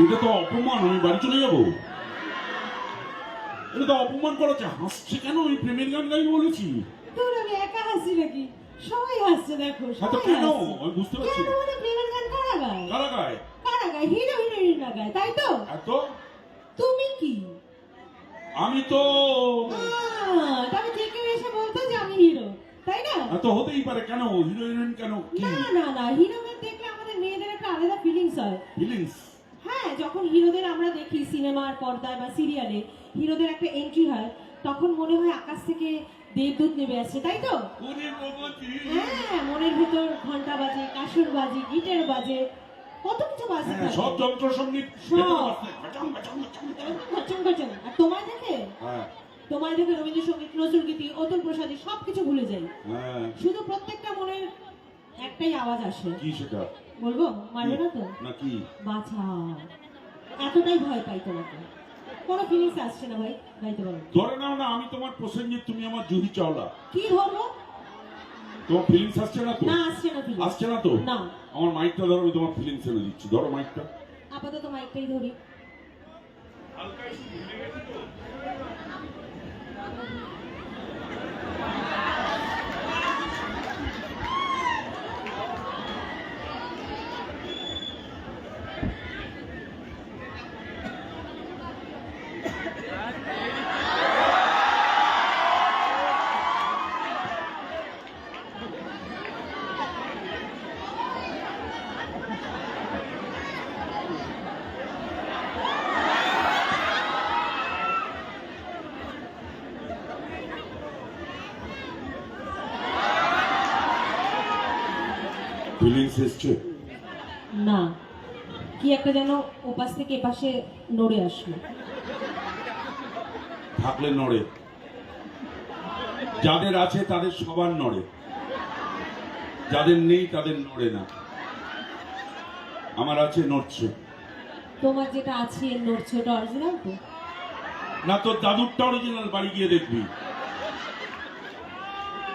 এটা তো অপমান, আমি বাড়ি চলে যাবো। এটা তো অপমান করেছে। হাসছে কেন? আমি প্রেমের গান গাইবো বলেছি। তোর আমি একা হাসি নাকি? সবাই হাসছে, দেখো হ্যাঁ তো সবাই কেন? হাসছে। আমি বুঝতে পারছি কেন না। মানে প্রেমের গান কারা গায়? কারা গায়? কারা গায়? হিরো হিরোইনরা গায়, তাই তো? এত তুমি কি? আমি তো তবে যে কেউ এসে বলতো যে আমি হিরো, তাই না? এত হতেই পারে। কেন হিরো হিরোইন কেন? কি না না না, হিরোদের দেখলে আমাদের মেয়েদের একটা আলাদা ফিলিংস হয়। ফিলিংস? হ্যাঁ, যখন হিরোদের আমরা দেখি সিনেমার পর্দায় বা সিরিয়ালে, হিরোদের একটা এন্ট্রি হয়, তখন মনে হয় আকাশ থেকে দেবদূত নেমে আসছে, তাই তো? ওরে ভগবতী। হ্যাঁ, মনের ভিতর ঘন্টা বাজে, কাসর বাজে, গিটার বাজে, কত কিছু বাজে হ্যাঁ, সব যন্ত্র সঙ্গীত সব। বাজাং, বাজাং, বাজাং, বাজাং। খচং খচং। আর তোমায় দেখে হ্যাঁ রবীন্দ্রসঙ্গীত, নজরুলগীতি, অতুল প্রসাদী সবকিছু ভুলে যাই। হ্যাঁ। শুধু প্রত্যেকটা মনের একটাই আওয়াজ আসে। কি সেটা? বলবো? মারবে না তো? না কি? বাছা, এতটাই ভয় পাই তোমাকে। কোনো ফিলিংস আসছে না ভাই, গাইতে পারো। ধরে নাও না আমি তোমার প্রসেনজিৎ, তুমি আমার জুহি চাওলা, কি ধরবো? তোমার ফিলিংস আসছে না তো? না আসছে না ফিলিংস। আসছে না তো? না। আমার মাইকটা ধরো, আমি তোমার ফিলিংস এনে দিচ্ছি, ধরো মাইকটা। আপাতত মাইকটাই ধরি। ফিলিংস এসছে? না, কি একটা যেন ওপাশ থেকে এপাশে নড়ে আসলো। থাকলে নড়ে, যাদের আছে তাদের সবার নড়ে, যাদের নেই তাদের নড়ে না। আমার আছে, নড়ছে। তোমার যেটা আছে নড়ছে, ওটা অরিজিনাল তো? না, তোর দাদুরটা অরিজিনাল, বাড়ি গিয়ে দেখবি।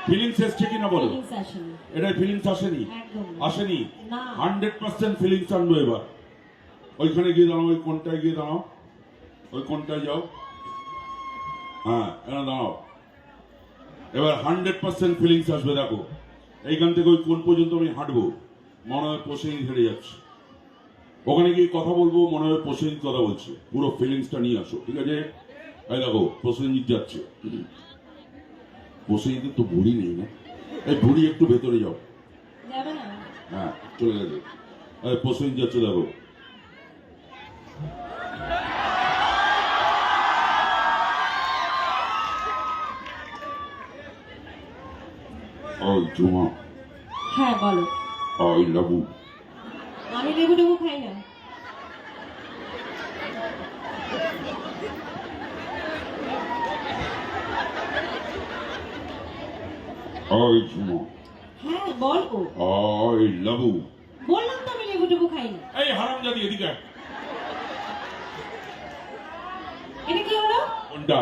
ফিলিংস এসছে কিনা বলো? ফিলিংস আসেনি। এটা ফিলিংস আসেনি? একদম না। আসেনি? না। 100% ফিলিংস আনবো এবার। ওইখানে গিয়ে দাঁড়াও, ওই কোনটায় গিয়ে দাঁড়াও, ওই কোনটায় যাও, হ্যাঁ এখানে দাঁড়াও। এবার 100% ফিলিংস আসবে। দেখো এইখান থেকে ওই কোন পর্যন্ত আমি হাঁটবো, মনে হয় পোষেই হেরে যাচ্ছে। ওখানে গিয়ে কথা বলবো, মনে হয় পোষেই কথা বলছে। পুরো ফিলিংসটা নিয়ে আসো, ঠিক আছে? এই দেখো প্রসেনজিৎ যাচ্ছে। প্রসেনজিৎ তো ভুড়ি নেই না, এই ভুড়ি একটু ভেতরে যাও। যাবে না? হ্যাঁ চলে গেছে। প্রসেনজিৎ যাচ্ছে, দেখো। ওই ঝুমা, হ্যাঁ বলো। ওই লাবু, আমি লেবু টেবু খাই না। ওই ঝুমা, হ্যাঁ বলো। ওই লাবু। বললাম তো আমি লেবু টেবু খাই না। এই হারামজাদি এদিকে আয়। এটা কি হলো? কোনটা?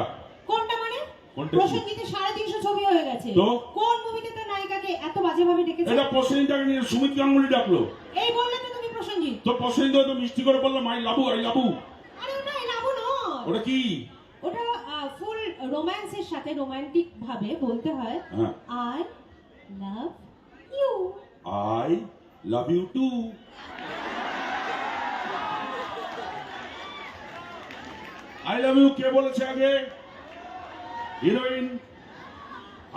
কোনটা মানে? কোনটা? প্রসেনজিতের 350 ছবি হয়ে গেছে। তো? কোন মুভিতে তার নায়িকাকে এত বাজেভাবে ডেকেছে? এটা প্রসেনজিৎটাকে নিয়ে সুমিত গাঙ্গুলি ডাকলো। এই বললে তো তুমি প্রসেনজিৎ। তো প্রসেনজিৎ তো মিষ্টি করে বললাম আই লাবু, আই লাবু। আরে ওটা এই লাবু নয়। ওটা কি? ওটা ফুল রোম্যান্সের সাথে রোমান্টিক ভাবে বলতে হয় হ্যাঁ। I love you. I love you too. I love you কে বলেছে আগে? Heroine.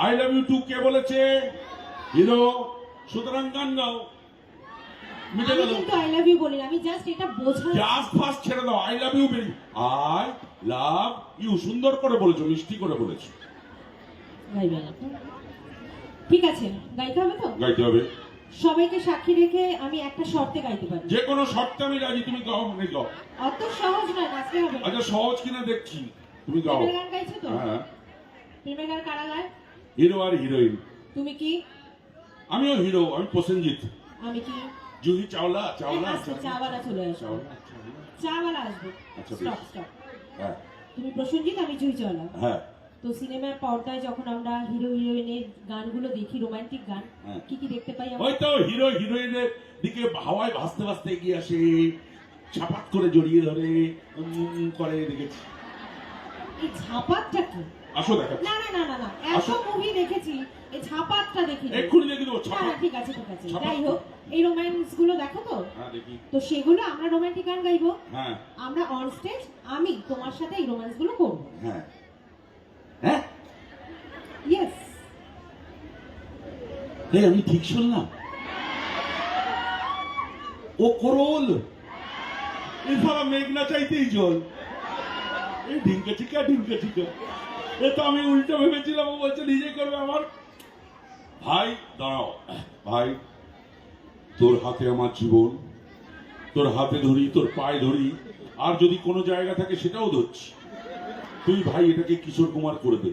I love you too কে বলেছে? হিরো। সুতরাং গান গাও, মিটে আমি গেল। কিন্তু আই লাভ ইউ বলি না, আমি জাস্ট এটা বোঝাই। জাস্ট ফার্স্ট ছেড়ে দাও, I love you very. I love you সুন্দর করে বলেছো, মিষ্টি করে বলেছো। গাইবে না? ঠিক আছে, গাইতে হবে তো? গাইতে হবে। সবাইকে সাক্ষী রেখে আমি একটা শর্তে গাইতে পারি। যে কোনো শর্তে আমি রাজি, তুমি গাও, মানে গাও। অত সহজ নয়, নাচতে হবে না। আচ্ছা সহজ কিনা দেখছি, তুমি গাও। প্রেমের গান গাইছো তো? হ্যাঁ। প্রেমের গান কারা গায়? হিরো আর হিরোইন। তুমি কি? আমিও হিরো, আমি প্রসেনজিৎ। আমি কি? জুহি চাওলা, চাওলা, আচ্ছা, চাওয়ালা চলে আসবে। চাওলা। চাওয়ালা আসবে। আচ্ছা, স্টপ বেশ। স্টপ। হ্যাঁ তুমি প্রসেনজিৎ, আমি জুহি চাওয়ালা। হ্যাঁ তো সিনেমার পর্দায় যখন আমরা হিরো হিরোইনের গানগুলো দেখি, রোমান্টিক গান, হ্যাঁ। কি কি দেখতে পাই আমরা? ওই তো হিরো হিরোইনের দিকে হাওয়ায় ভাসতে ভাসতে এগিয়ে আসে, ছাপাত করে জড়িয়ে ধরে করে দেখেছি। এই ঝাপাতটা কি? আসো দেখা। না না না না না, এত আসো। মুভি দেখেছি, এই ঝাপাতটা দেখি না। এক্ষুনি দেখি দেবো হ্যাঁ ছাপাত। হ্যাঁ, ঠিক আছে ঠিক আছে। ঝাপাত। যাই হোক, এই রোম্যান্স গুলো দেখো তো? হ্যাঁ দেখি। তো সেগুলো আমরা রোমান্টিক গান গাইবো, হ্যাঁ আমরা অন স্টেজ আমি তোমার সাথে এই রোম্যান্স গুলো করবো। হ্যাঁ হ্যাঁ। ইয়েস। এই আমি ঠিক শুনলাম? ও করল এই সারা মেঘ না চাইতেই জল। এই ঢিঙ্কা চিকা ঢিঙ্কা চিকা, এ তো আমি উল্টো ভেবেছিলাম, ও বলছে নিজে করবে। আমার ভাই দাঁড়াও, ভাই তোর হাতে আমার জীবন, তোর হাতে ধরি, তোর পায়ে ধরি, আর যদি কোনো জায়গা থাকে সেটাও ধরছি। তুই ভাই এটাকে কিশোর কুমার করে দে,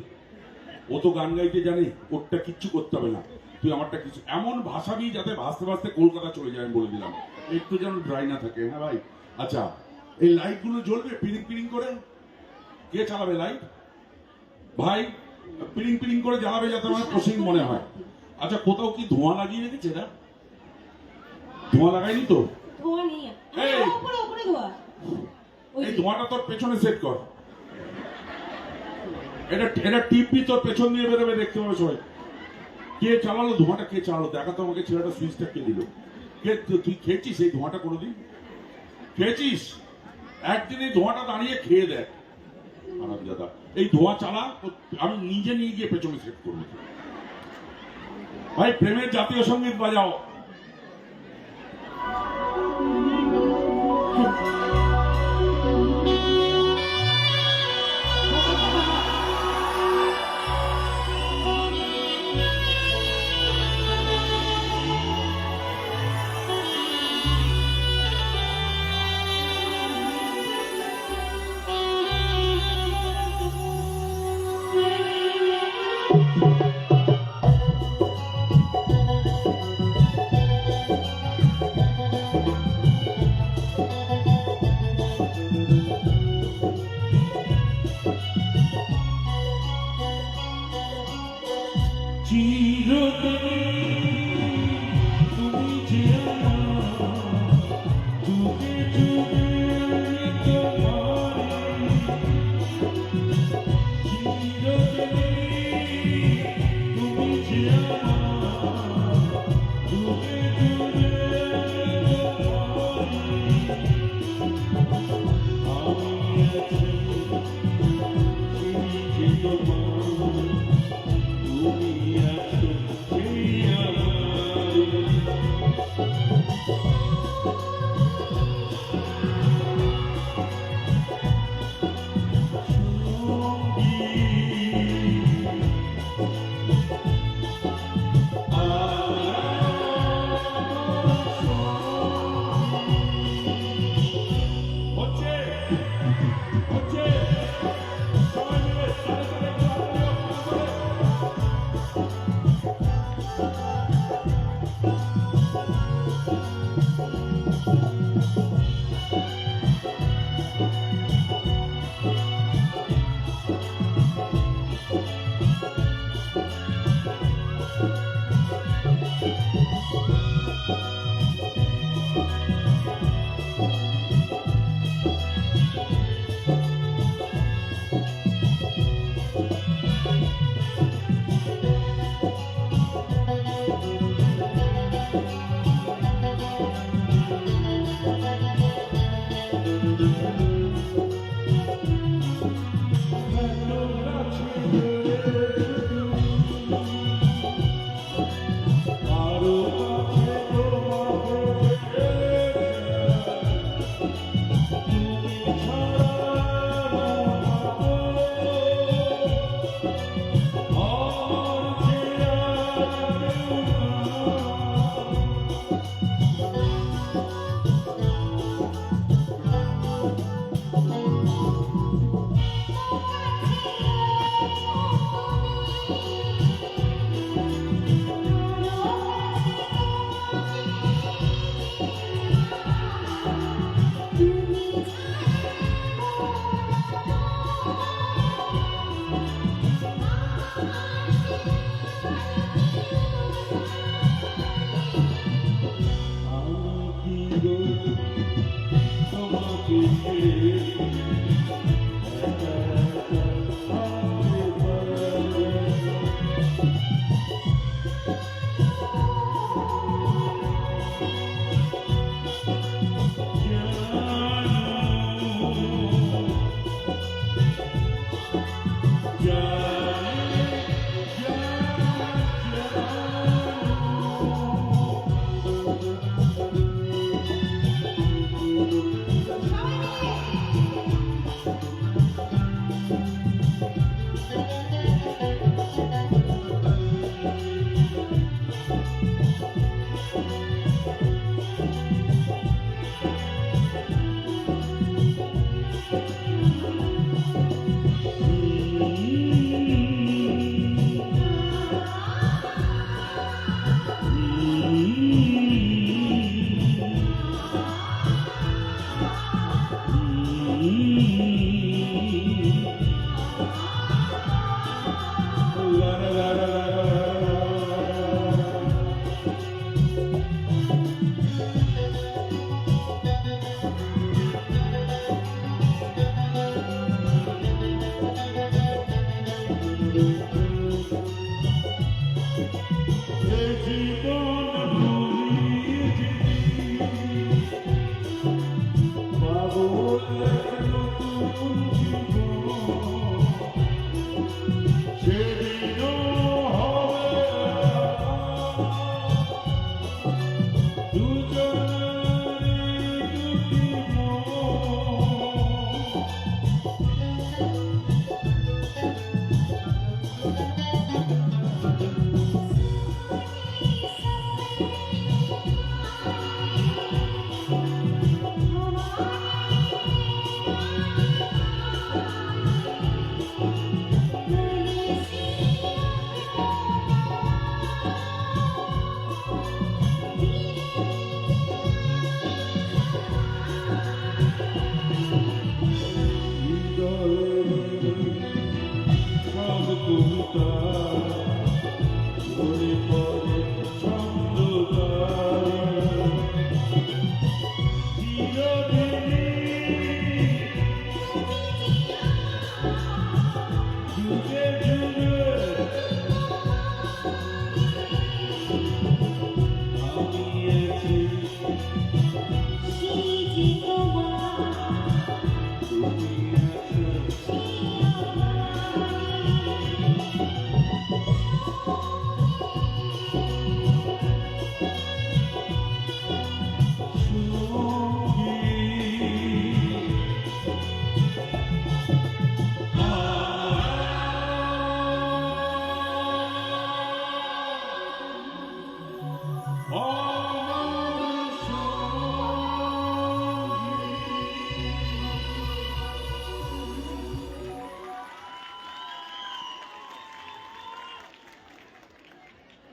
ও তো গান গাইতে জানে, ওরটা কিচ্ছু করতে হবে না। তুই আমারটা কিছু এমন ভাষাবি যাতে ভাসতে ভাসতে কলকাতা চলে যায়, আমি বলে দিলাম। একটু যেন ড্রাই না থাকে। হ্যাঁ ভাই। আচ্ছা এই লাইট গুলো জ্বলবে পিরিং পিরিং করে, কে চালাবে লাইট? ভাই পিলিং পিলিং করে জ্বালাবে যাতে আমার প্রসিং মনে হয়। আচ্ছা কোথাও কি ধোঁয়া লাগিয়ে রেখেছে না? ধোঁয়া লাগাইনি তো? ধোয়া নেই। এই! উপরে উপরে ধোয়া। ওই এই ধোঁয়াটা তোর পেছনে সেট কর। এটা টিপি তোর পেছন দিয়ে বেরোবে, দেখতে পাবে সবাই। কে চালালো ধোঁয়াটা? কে চালালো দেখা তো আমাকে, ছেলেটা সুইচটা কে দিল? কে? তুই খেয়েছিস এই ধোঁয়াটা কোনোদিন? খেয়েছিস? একদিন এই ধোঁয়াটা দাঁড়িয়ে খেয়ে দেখ দাদা। এই ধোঁয়া চালা, আমি নিজে নিয়ে গিয়ে পেছনে সেট করবো। ভাই প্রেমের জাতীয় সঙ্গীত বাজাও। তুমি আছো সেই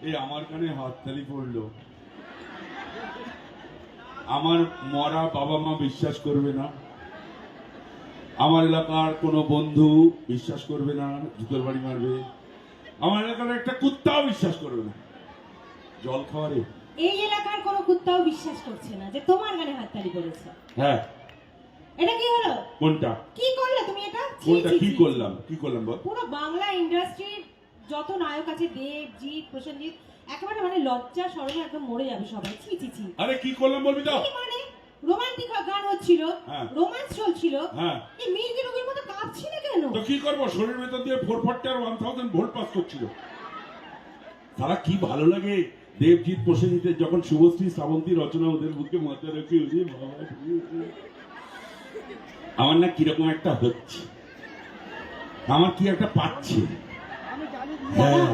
এই আমার কানে হাততালি পড়লো। আমার মরা বাবা মা বিশ্বাস করবে না, আমার এলাকার কোনো বন্ধু বিশ্বাস করবে না, জুতোর বাড়ি মারবে, আমার এলাকার একটা কুত্তাও বিশ্বাস করবে না। জল খাওয়ারে এই এলাকার কোনো কুত্তাও বিশ্বাস করছে না যে তোমার গানে হাততালি পড়েছে। হ্যাঁ, এটা কি হলো? কোনটা কি করলে তুমি এটা? ছি, কোনটা ছি, কি ছি। করলাম, কি করলাম বল? পুরো বাংলা ইন্ডাস্ট্রির যত নায়ক আছে, দেবজিৎ, প্রসেনজিৎ, একেবারে মানে লজ্জা শরমে একদম মরে যাবে সবাই। ছি ছি ছি। আরে কি করলাম বলবি তো? কি মানে রোমান্টিক গান হচ্ছিল, হ্যাঁ। রোম্যান্স চলছিল, হ্যাঁ, এই মির্গি রোগীর মতো কাঁপছিলে কেন? তো কি করবো, শরীরের ভেতর দিয়ে 440 আর 1000 ভোল্ট পাস করছিল। তারা কি ভালো লাগে দেবজিৎ প্রসেনজিতের যখন শুভশ্রী শ্রাবন্তী রচনা ওদের বুকে মাথা রেখে ওরে বাবা, আমার না কিরকম একটা হচ্ছে, আমার কি একটা পাচ্ছে। হ্যাঁ,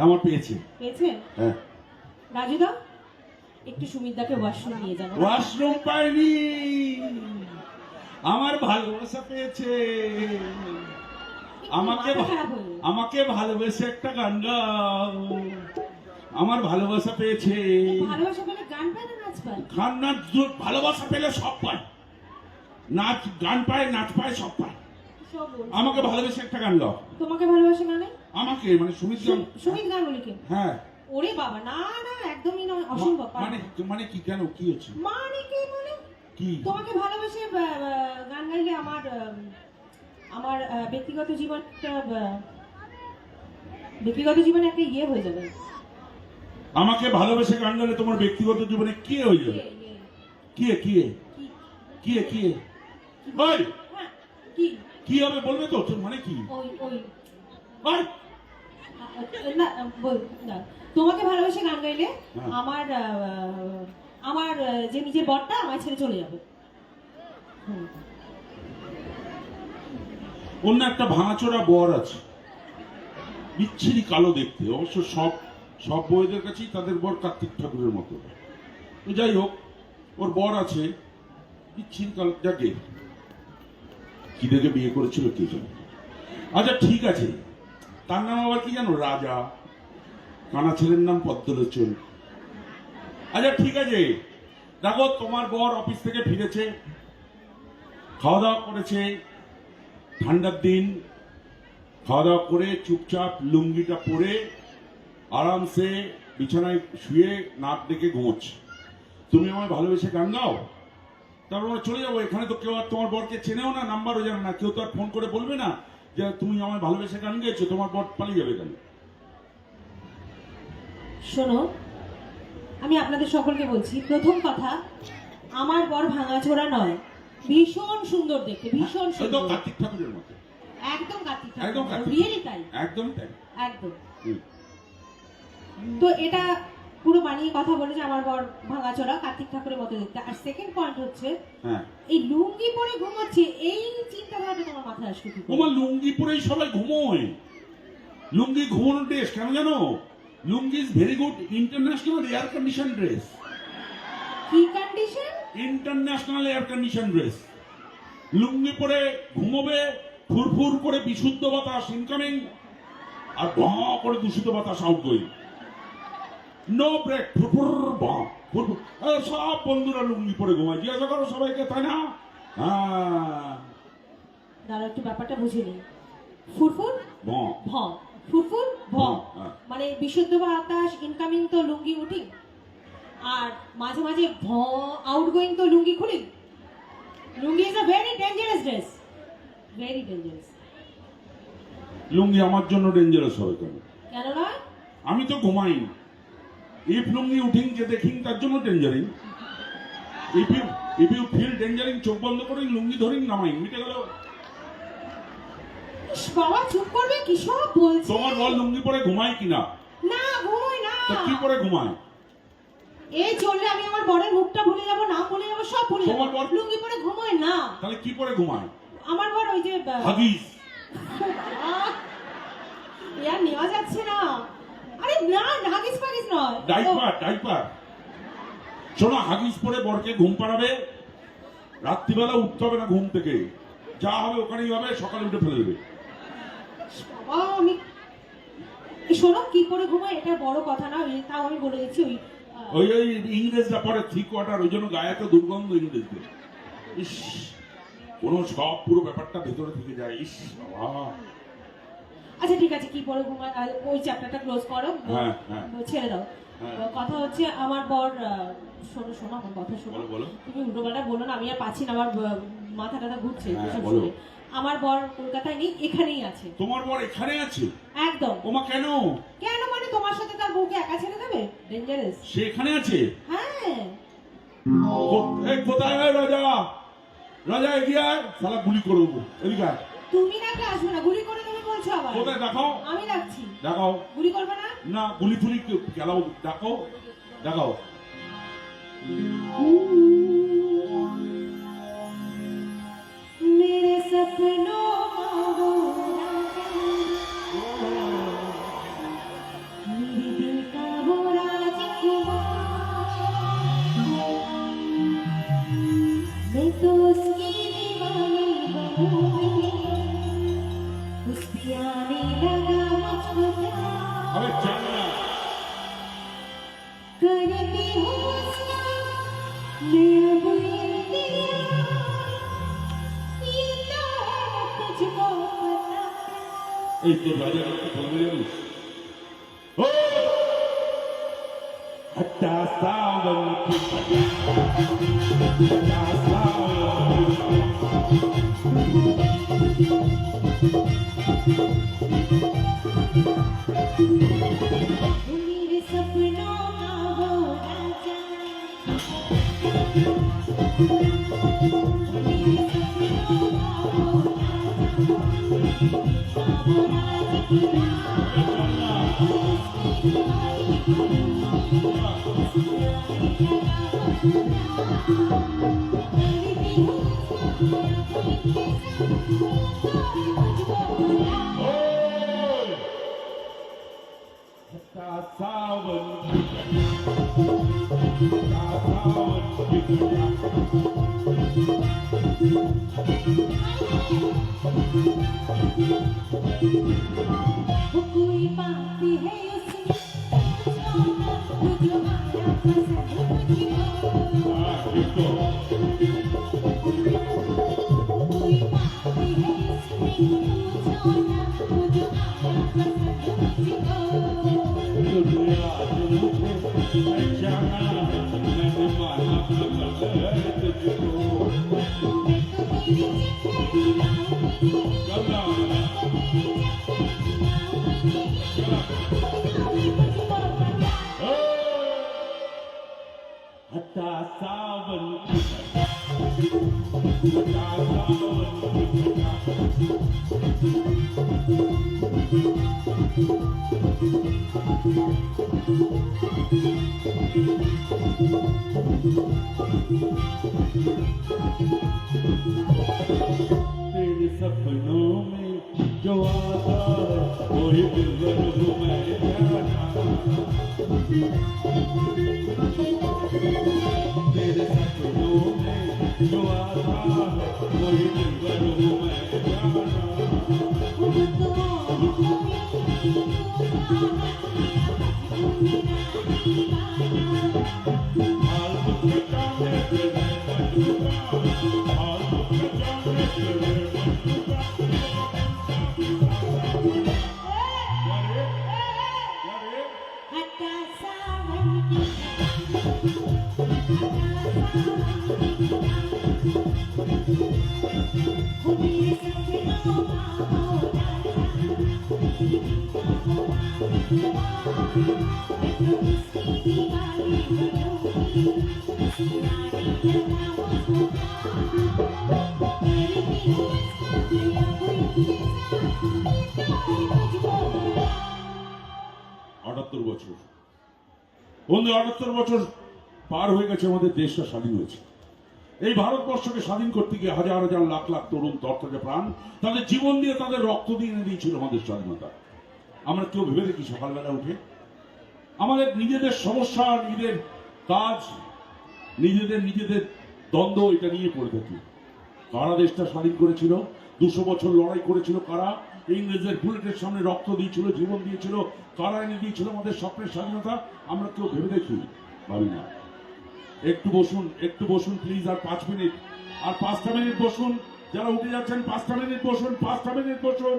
আমার পেয়েছে। পেয়েছে? হ্যাঁ, রাজুদা একটু সুমিতদাকে ওয়াশরুম নিয়ে যাবো। ওয়াশরুম পাইনি, আমার ভালোবাসা পেয়েছে। আমাকে মাথা খারাপ হয়ে গেল। আমাকে ভালোবেসে একটা গান গাও, আমার ভালোবাসা পেয়েছে। ভালোবাসা পেলে গান পায় না নাচ পায়? গান নাচ ভালোবাসা পেলে সব পায়, নাচ গান পায়, নাচ পায়, সব পায়। সব বলছে। আমাকে ভালোবেসে একটা গান গাও। তোমাকে ভালোবাসে মানে? আমাকে মানে সুমিত গান। সুমিত গাঙ্গুলিকে? হ্যাঁ, ওরে বাবা, না না, একদমই নয়, অসম্ভব। মানে মানে কি, কেন, কি হচ্ছে, মানে কি মানে? কি? তোমাকে ভালোবেসে গান গাইলে আমার আমার ব্যক্তিগত জীবনটা ব্যক্তিগত জীবনে একটা ইয়ে হয়ে যাবে। আমাকে ভালোবেসে গান গাইলে তোমার ব্যক্তিগত জীবনে কি হয়ে যাবে? ইয়ে, ইয়ে, কি কি কি কি কি ওই হ্যাঁ, কি কি হবে বলবে তো, তোর মানে কি? ওই ওই ওই না, বল না। তোমাকে ভালোবেসে গান গাইলে হ্যাঁ। আমার আমার যে নিজের বরটা আমায় ছেড়ে চলে যাবে। হুম। অন্য একটা ভাঙাচোরা বর আছে, বিচ্ছিরি কালো দেখতে, অবশ্য সব সব বউদের কাছেই তাদের বর কার্তিক ঠাকুরের মতো। তো যাই হোক, ওর বর আছে বিচ্ছিরি কালো, যাকে কি দেখে বিয়ে করেছিল কে জানে। আচ্ছা ঠিক আছে, তার নাম আবার কি জানো, রাজা। কানা ছেলের নাম পদ্মলোচন। আচ্ছা ঠিক আছে, দেখো তোমার বর অফিস থেকে ফিরেছে, খাওয়া দাওয়া করেছে, ঠান্ডার দিন, খাওয়া দাওয়া করে চুপচাপ লুঙ্গিটা পরে আরামসে বিছানায় শুয়ে নাক ডেকে ঘুমোচ্ছে। তুমি আমায় ভালোবেসে গান গাও, তারপর আমরা চলে যাবো। এখানে তো কেউ আর তোমার বরকে চেনেও না, নাম্বারও জানে না, কেউ তো আর ফোন করে বলবে না যে তুমি আমায় ভালোবেসে গান গেয়েছো, তোমার বর পালিয়ে যাবে কেন? শোনো, আমি আপনাদের সকলকে বলছি, প্রথম কথা, আমার বর ভাঙাচোরা নয়, ভীষণ সুন্দর দেখতে, ভীষণ একদম সুন্দর, কার্তিক ঠাকুরের মতো, একদম কার্তিক একদম ঠাকুর, কার্তিক, রিয়েলি তাই, একদম তাই। একদম। হুম। তো এটা পুরো বানিয়ে কথা বলে যে আমার বর ভাঙাচোরা, কার্তিক ঠাকুরের মতো দেখতে। আর সেকেন্ড পয়েন্ট হচ্ছে, হ্যাঁ, এই লুঙ্গি পরে ঘুমাচ্ছে, এই চিন্তাধারাটা তোমার মাথায় আসবে কি করে? তোমার লুঙ্গি পরেই সবাই ঘুমোয়। লুঙ্গি ঘুমানোর ড্রেস, কেন জানো? লুঙ্গি is very good international air condition dress. কি condition? International air condition dress. লুঙ্গি পরে ঘুমোবে, ফুরফুর করে বিশুদ্ধ বাতাস ইনকামিং, আর ভাঁ করে দূষিত বাতাস আউটগোয়িং, নো ব্রেক, ফুরফুর ভাঁ ফুরফুর। সব বন্ধুরা লুঙ্গি পরে ঘুমায়, জিজ্ঞাসা করো সবাইকে, তাই না? হ্যাঁ, দাঁড়া একটু ব্যাপারটা বুঝে নিই। ফুরফুর ভাঁ, ভ, ফুরফুর ভ, হ্যাঁ। মানে বিশুদ্ধ বাতাস ইনকামিং তো লুঙ্গি উঠি, আর মাঝে মাঝে ভ আউটগোয়িং তো লুঙ্গি খুলি। লুঙ্গি is a very dangerous dress, very dangerous. লুঙ্গি আমার জন্য ডেঞ্জারাস হবে কেন? কেন নয়? আমি তো ঘুমাই। ইফ লুঙ্গি উঠিং যে দেখিং, তার জন্য ডেঞ্জারিং। ইফ ইউ ফিল ডেঞ্জারিং, চোখ বন্ধ করিং, লুঙ্গি ধরিং, নামাই, মিটে গেল। ইস, বাবা চুপ করবে, কি সব বলছে? তোমার বল লুঙ্গি পরে ঘুমায় কিনা? না, ঘুমোই না। তা কি পরে ঘুমায়? এই চললে আমি আমার বরের মুখটা ভুলে যাবো, নাম ভুলে যাবো, সব ভুলে যাবো। তোমার বর- লুঙ্গি পরে ঘুমোয় না। তাহলে কি পরে ঘুমায়? আমার বর ওই যে হাগিস। ইয়ার নেওয়া যাচ্ছে না। আরে না, হাগিস ফাগিস নয়। Diaper, diaper. শোনো, হাগিস পরে বরকে ঘুম পাড়াবে, রাত্রিবেলা উঠতে হবে না ঘুম থেকে, যা হবে ওখানেই হবে, সকালে উঠে ফেলে দেবে। বাবা, আমি শোনো কি করে ঘুমায় এটা বড় কথা না, তাও আমি বলে দিচ্ছি ওই ওই ইংরেজরা পরে 3 কোয়ার্টার, ওই জন্য গায়ে এত দুর্গন্ধ ইংরেজদের। ইস, কোনো সব পুরো ব্যাপারটা ভেতরে থেকে যায়। ইস বাবা। আচ্ছা ঠিক আছে, কি পরে ঘুমায় ওই চ্যাপ্টারটা ক্লোজ করো, হ্যাঁ, হ্যাঁ। ছেড়ে দাও। হ্যাঁ। কথা হচ্ছে আমার বর, শোনো শোনো আমার কথা শোনো। বলো, বলো। তুমি উল্টোপাল্টা বলো না, আমি আর পাচ্ছি না, আমার মাথা টাথা ঘুরছে হ্যাঁ, এসব বলো। শুনে। আমার বর কলকাতায় নেই, এখানেই আছে। তোমার বর এখানে আছে? একদম। ওমা, কেন? কেন মানে তোমার সাথে তার বউকে একা ছেড়ে দেবে? ডেঞ্জারাস। সে এখানে আছে? হ্যাঁ। এই কোথায় রাজা? রাজা এগিয়ে আয়, শালা গুলি করে দেবো। এদিকে আয়। তুমি নাকি আসবে না, গুলি করে দেবে বলছো আবার? কোথায় দেখাও? আমি রাখছি। দেখাও। গুলি করবে না? না, গুলি ফুলি গেলাও, দেখাও দেখাও। मेरे सपनों का वो राजा, मेरे दिल का वो राजकुमार, मैं तो उसकी दीवानी हो गई, उस पे आने लगा मुझको प्यार, अबे चल ना। करती हूँ उसका मैं अब इंतजार, ये तो है तुझको पता। এই তো রাজা বলবে জানিস? ও হট্টা সাবন কি হট্টা मेरे सपनों का वो राजा, मेरे सपनों का वो हट्टा सावन हट्टा सावन की वो कोई बात है उसमें, वो जो आया पसंद मुझको, कोई बात है उसमें, पूछो ना, वो जो आया पसंद मुझको। दुनिया तुझे जाना, मैंने माना तुझको। हट्टा सावन हट्टा तेरे सपनों में जो आता है वही दिलबर हूँ मैं जाना। तेरे सपनों में जो आता है वही दिलबर हूँ मैं जाना। हाल दुख जाने तेरे मजबूरा, हाल दुख जाने तेरे मजबूरा। हट्टा सावन की वो मेरे सपनों का वो राजा, मैं तो उसकी दीवानी बनूंगी, उसकी आने लगा मुझको प्यार, करती हूँ उसका मैं अब इंतजार, ये तो है मुझको पता। 78 বছর বন্ধু, 78 বছর পার হয়ে গেছে, আমাদের দেশটা স্বাধীন হয়েছে। এই ভারতবর্ষকে স্বাধীন করতে গিয়ে হাজার হাজার লাখ লাখ তরুণ তরতাজা প্রাণ তাদের জীবন দিয়ে, তাদের রক্ত দিয়ে এনে দিয়েছিল আমাদের স্বাধীনতা। আমরা কেউ ভেবে দেখি সকালবেলা উঠে আমাদের নিজেদের সমস্যা, নিজেদের কাজ, নিজেদের দ্বন্দ্ব এটা নিয়ে পড়ে থাকি। কারা দেশটা স্বাধীন করেছিল? 200 বছর লড়াই করেছিল কারা? ইংরেজের বুলেটের সামনে রক্ত দিয়েছিল, জীবন দিয়েছিল, কারা এনে দিয়েছিল আমাদের স্বপ্নের স্বাধীনতা? আমরা কেউ ভেবে দেখি? ভাবি না। একটু বসুন প্লিজ, আর 5 মিনিট, আর 5টা মিনিট বসুন। যারা উঠে যাচ্ছেন 5টা মিনিট বসুন, 5টা মিনিট বসুন,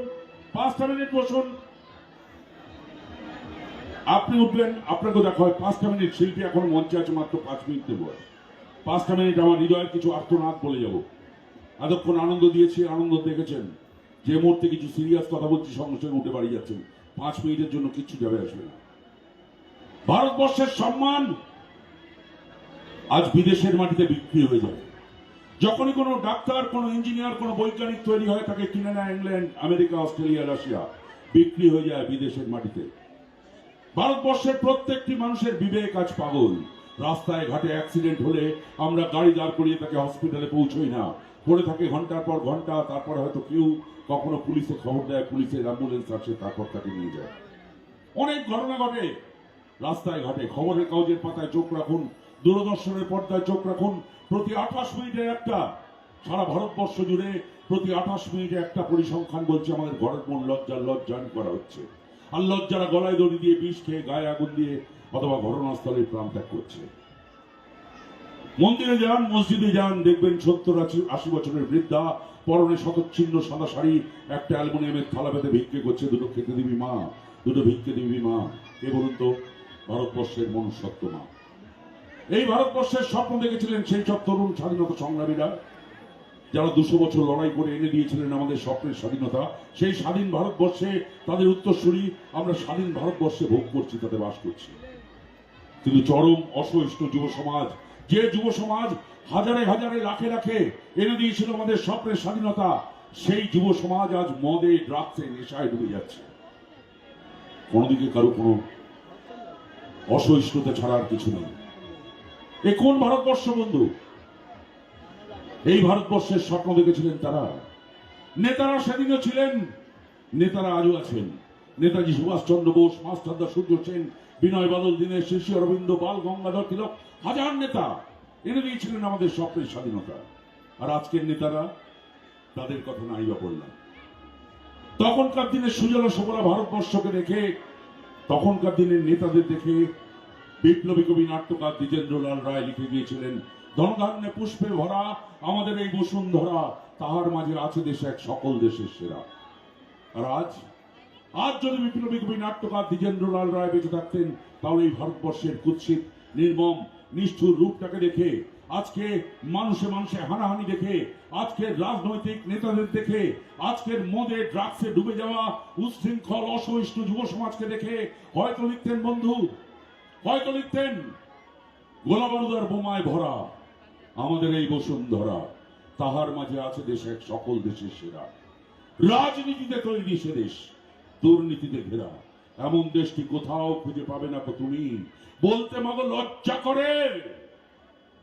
5টা মিনিট বসুন। আপনি উঠবেন, আপনাকে দেখা হয় 5টা মিনিট। শিল্পী এখন মঞ্চে আছে, মাত্র 5 মিনিট দেব। 5টা মিনিট আমার হৃদয়ের কিছু আর্তনাদ বলে যাব। এতক্ষণ আনন্দ দিয়েছি, আনন্দ দেখেছেন। যে মুহূর্তে কিছু সিরিয়াস কথা বলছি সঙ্গে সঙ্গে উঠে বাড়ি যাচ্ছেন। 5 মিনিটের জন্য কিচ্ছু যাবে আসবে না। ভারতবর্ষের সম্মান আজ বিদেশের মাটিতে বিক্রি হয়ে যায়। যখনই কোনো ডাক্তার, কোনো ইঞ্জিনিয়ার, কোনো বৈজ্ঞানিক তৈরি হয়, তাকে কিনে নেয় ইংল্যান্ড, আমেরিকা, অস্ট্রেলিয়া, রাশিয়া, বিক্রি হয়ে যায় বিদেশের মাটিতে। ভারতবর্ষের প্রত্যেকটি মানুষের বিবেক আজ পাগল। রাস্তায় ঘাটে অ্যাক্সিডেন্ট হলে আমরা গাড়ি দাঁড় করিয়ে তাকে হসপিটালে পৌঁছই না, পড়ে থাকে ঘন্টার পর ঘন্টা। তারপর হয়তো কেউ কখনো পুলিশে খবর দেয়, পুলিশের অ্যাম্বুলেন্স আসে, তারপর তাকে নিয়ে যায়। অনেক ঘটনা ঘটে রাস্তায় ঘাটে। খবরের কাগজের পাতায় চোখ রাখুন, দূরদর্শনের পর্দায় চোখ রাখুন। প্রতি 28 মিনিটে একটা, সারা ভারতবর্ষ জুড়ে প্রতি 28 মিনিটে একটা পরিসংখ্যান বলছে আমাদের ঘরের মন লজ্জান করা হচ্ছে। আর লজ্জারা গলায় দড়ি দিয়ে, বিষ খেয়ে, গায়ে আগুন দিয়ে অথবা ঘটনাস্থলে প্রাণ ত্যাগ করছে। মন্দিরে যান, মসজিদে যান, দেখবেন 70-80 বছরের বৃদ্ধা, পরনে শতচ্ছিন্ন সাদা শাড়ি, একটা অ্যালুমিনিয়ামের থালা পেতে ভিক্ষে করছে। দুটো খেতে দিবি মা, দুটো ভিক্ষে দিবি মা। কে বলুন তো? ভারতবর্ষের মনুষ্যত্ব মা। এই ভারতবর্ষের স্বপ্ন দেখেছিলেন সেই সব তরুণ স্বাধীনতা সংগ্রামীরা, যারা 200 বছর লড়াই করে এনে দিয়েছিলেন আমাদের স্বপ্নের স্বাধীনতা। সেই স্বাধীন ভারতবর্ষে তাদের উত্তরসূরি আমরা স্বাধীন ভারতবর্ষে ভোগ করছি, তাতে বাস করছি। কিন্তু চরম অসহিষ্ণু যুব সমাজ, যে যুব সমাজ হাজারে হাজারে লাখে লাখে এনে দিয়েছিল আমাদের স্বপ্নের স্বাধীনতা, সেই যুব সমাজ আজ মদে, ড্রাগসে, নেশায় ডুবে যাচ্ছে। কোনদিকে কারো কোনো অসহিষ্ণুতা ছাড়া আর কিছু নেই। এ কোন ভারতবর্ষ বন্ধু? এই ভারতবর্ষের স্বপ্ন দেখেছিলেন তারা। নেতারা সেদিনও ছিলেন, নেতারা আজও আছেন। নেতাজি সুভাষচন্দ্র বোস, মাস্টারদা সূর্য সেন, বিনয় বাদল দীনেশ, শিশু অরবিন্দ, বাল গঙ্গাধর তিলক, হাজার নেতা এনে দিয়েছিলেন আমাদের স্বপ্নের স্বাধীনতা। আর আজকের নেতারা, তাদের কথা নাই বা বললাম। তখনকার দিনের সুজলা সুফলা ভারতবর্ষকে দেখে, তখনকার দিনের নেতাদের দেখে বিপ্লবী কবি নাট্যকার দ্বিজেন্দ্রলাল রায় লিখে গিয়েছিলেন, ধনধান্যে পুষ্পে ভরা আমাদের এই বসুন্ধরা, তাহার মাঝে আছে দেশে এক সকল দেশের সেরা। আর আজ যদি বিপ্লবী কবি নাট্যকার দ্বিজেন্দ্রলাল রায় বেঁচে থাকতেন, তাহলে এই ভারতবর্ষের কুৎসিত, নির্মম, নিষ্ঠুর রূপটাকে দেখে, আজকে মানুষে মানুষে হানাহানি দেখে, আজকের রাজনৈতিক নেতাদের দেখে, আজকের মদে ড্রাগসে ডুবে যাওয়া উচ্ছৃঙ্খল অসহিষ্ণু যুব সমাজকে দেখে হয়তো লিখতেন বন্ধু, হয়তো লিখতেন, গোলাবারুদার বোমায় ভরা আমাদের এই বসুন্ধরা, তাহার মাঝে আছে দেশে এক সকল দেশের সেরা। রাজনীতিতে তৈরি সে দেশ, দুর্নীতিতে ঘেরা, এমন দেশটি কোথাও খুঁজে পাবে না তুমি। বলতে মাগো লজ্জা করে,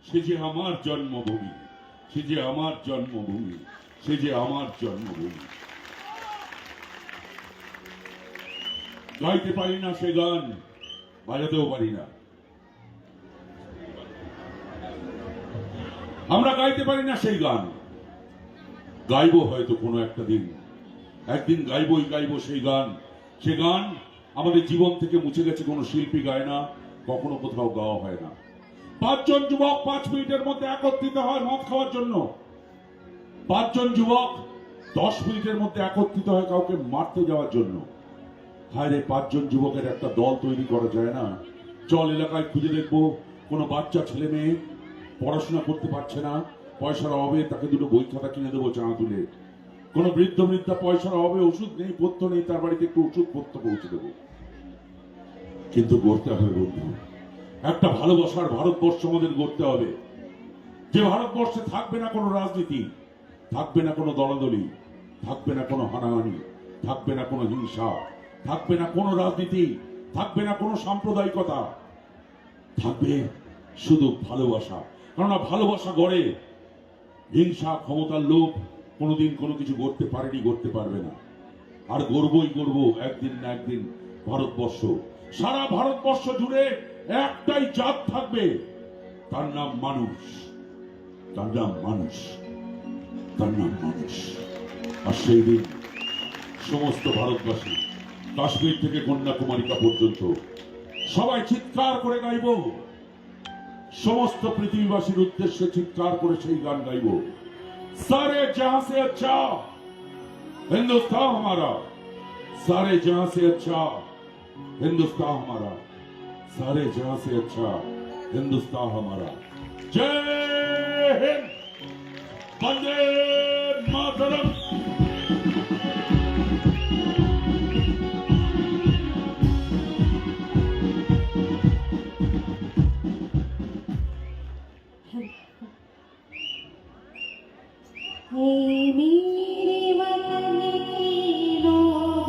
সে যে আমার জন্মভূমি, সে যে আমার জন্মভূমি, সে যে আমার জন্মভূমি। গাইতে পারি না সে গান, বাজাতেও পারি না। আমরা গাইতে পারি না সেই গান, গাইবো হয়তো কোনো একটা দিন। একদিন গাইবো সেই গান। সে গান আমাদের জীবন থেকে মুছে গেছে, কোনো শিল্পী গায় না, কখনো কোথাও গাওয়া হয় না। 5 জন যুবক 5 মিনিটের মধ্যে একত্রিত হয় মদ খাওয়ার জন্য। 5 জন যুবক 10 মিনিটের মধ্যে একত্রিত হয় কাউকে মারতে যাওয়ার জন্য। হায় রে, 5 জন যুবকের একটা দল তৈরি করা যায় না? চল এলাকায় খুঁজে দেখবো কোনো বাচ্চা ছেলে মেয়ে পড়াশোনা করতে পারছে না, পয়সার অভাবে তাকে দুটো বই খাতা কিনে দেবো চাঁদা তুলে। কোন বৃদ্ধ বৃদ্ধা পয়সার অভাবে ওষুধ নেই, পথ্য নেই, তার বাড়িতে একটু ওষুধ পথ্য পৌঁছে দেবো। কিন্তু গড়তে হবে বন্ধু, একটা ভালোবাসার ভারতবর্ষ আমাদের গড়তে হবে, যে ভারতবর্ষে থাকবে না কোনো রাজনীতি, থাকবে না কোনো দলাদলি, থাকবে না কোনো হানাহানি, থাকবে না কোনো হিংসা, থাকবে না কোনো রাজনীতি, থাকবে না কোনো সাম্প্রদায়িকতা, থাকবে শুধু ভালোবাসা। কেননা ভালোবাসা গড়ে, হিংসা, ক্ষমতার লোভ কোনোদিন কোনো কিছু গড়তে পারেনি, গড়তে পারবে না। আর গড়বই গড়বো একদিন না একদিন ভারতবর্ষ। সারা ভারতবর্ষ জুড়ে একটাই জাত থাকবে, তার নাম মানুষ, তার নাম মানুষ, তার নাম মানুষ। আর সমস্ত ভারতবাসী, কাশ্মীর থেকে কন্যাকুমারিকা পর্যন্ত সবাই চিৎকার করে গাইব, সমস্ত পৃথিবীবাসীর উদ্দেশ্যে চিৎকার করে সেই গান গাইব। सारे जहां से अच्छा हिंदुस्तान हमारा, सारे जहां से अच्छा हिंदुस्तान हमारा, सारे जहां से अच्छा हिंदुस्तान हमारा। जय हिंद, वंदे मातरम। हे मेरे वतन के लोग,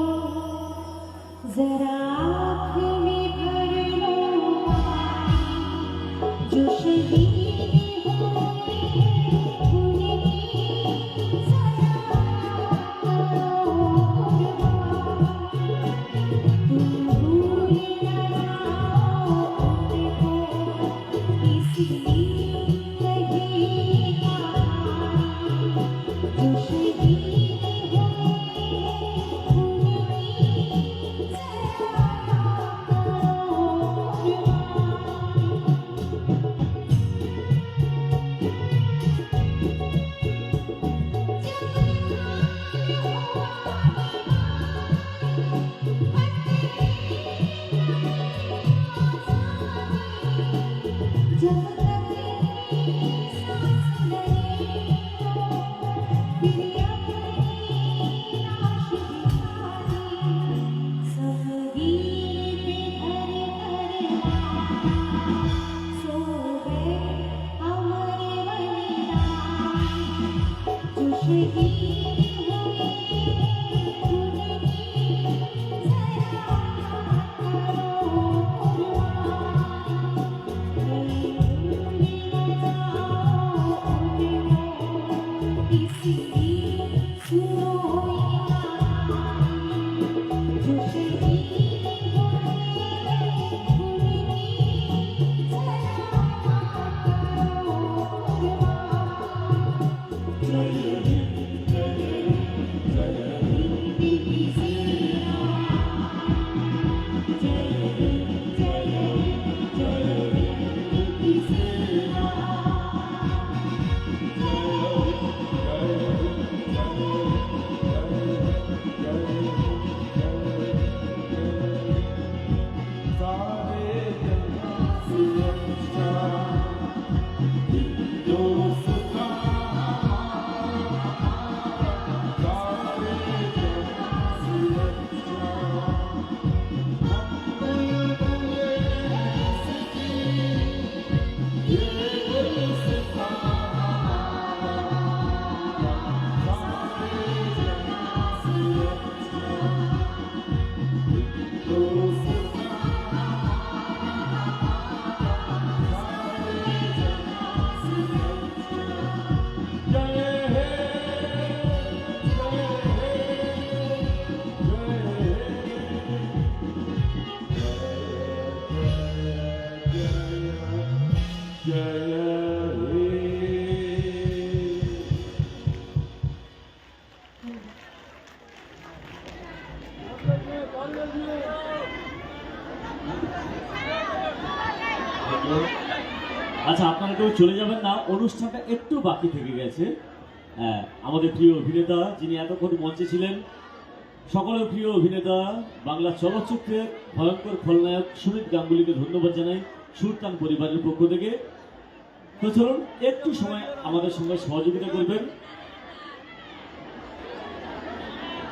जरा आँख में भर लो जो शहीद हुए उनकी सलाम तुम भूल न जाओ उनको, इसलिए रहेगा जो शहीद हुए उनकी जब तक सांस लगे फिर अपनी लाश दिखाई, सब वीर सो गए अमर बलिदान, जो शहीद हुए उनकी जरा करो আচ্ছা, আপনারা কেউ চলে যাবেন না, অনুষ্ঠানটা একটু বাকি থেকে গেছে। আমাদের প্রিয় অভিনেতা যিনি এতক্ষণ মঞ্চে ছিলেন, সকলের প্রিয় অভিনেতা, বাংলা চলচ্চিত্রের ভয়ঙ্কর খলনায়ক সুমিত গাঙ্গুলিকে ধন্যবাদ জানাই সুলতান পরিবারের পক্ষ থেকে। তো চলুন একটু সময় আমাদের সঙ্গে সহযোগিতা করবেন।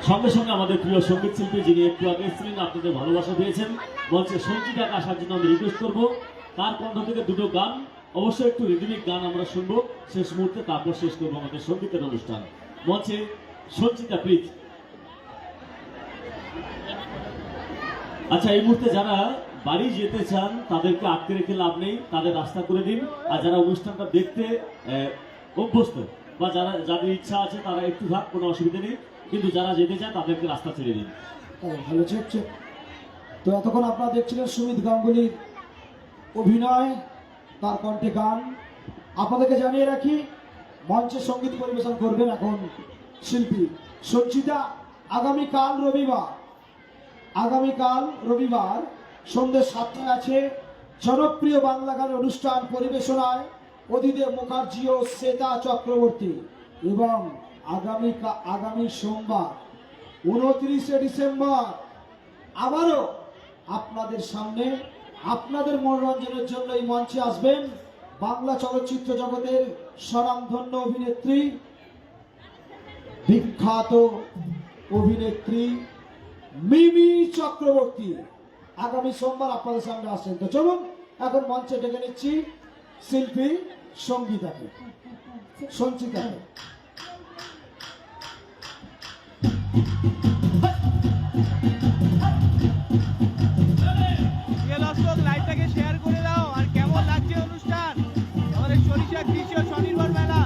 সঙ্গে সঙ্গে আমাদের প্রিয় সঙ্গীত শিল্পী যিনি একটু আগে ছিলেন, আপনাদের ভালোবাসা পেয়েছেন, মঞ্চে সঞ্চিতাকে আসার জন্য আমি রিকোয়েস্ট করবো। তার কণ্ঠ থেকে দুটো গান, অবশ্যই একটু রিদমিক গান আমরা শুনবো শেষ মুহূর্তে, তারপর শেষ করবো আমাদের সঙ্গীতের অনুষ্ঠান। মঞ্চে সঞ্চিতা প্লিজ। আচ্ছা, এই মুহূর্তে যারা বাড়ি যেতে চান তাদেরকে আটকে রেখে লাভ নেই, তাদের রাস্তা করে দিন। আর যারা অনুষ্ঠানটা দেখতে অভ্যস্ত বা যাদের ইচ্ছা আছে তারা একটু থাক, কোনো অসুবিধা নেই, কিন্তু যারা যেতে চান তাদেরকে রাস্তা ছেড়ে দিন। ভালো চেক। তো এতক্ষণ আপনারা দেখছিলেন সুমিত গাঙ্গুলির অভিনয়, তার কণ্ঠে গান। আপনাদেরকে জানিয়ে রাখি, মঞ্চে সঙ্গীত পরিবেশন করবেন এখন শিল্পী সঞ্চিতা। আগামীকাল রবিবার সন্ধ্যে 7টায় আছে জনপ্রিয় বাংলা গান অনুষ্ঠান পরিবেশনায় অদিদেব মুখার্জি ও শ্বেতা চক্রবর্তী। এবং আগামী সোমবার 29শে ডিসেম্বর আবারও আপনাদের সামনে আপনাদের মনোরঞ্জনের জন্য এই মঞ্চে আসবেন বাংলা চলচ্চিত্র জগতের স্বনামধন্য অভিনেত্রী, বিখ্যাত অভিনেত্রী মিমি চক্রবর্তী। আগামী সোমবার আপনাদের সামনে আসছেন। তো চলুন এখন মঞ্চে ডেকে নিচ্ছি শিল্পী সঞ্চিতাকে। দর্শক লাইভটাকে শেয়ার করে দাও। আর কেমন লাগছে অনুষ্ঠান আমাদের সরিষা কৃষি ও স্বনির্ভর মেলা?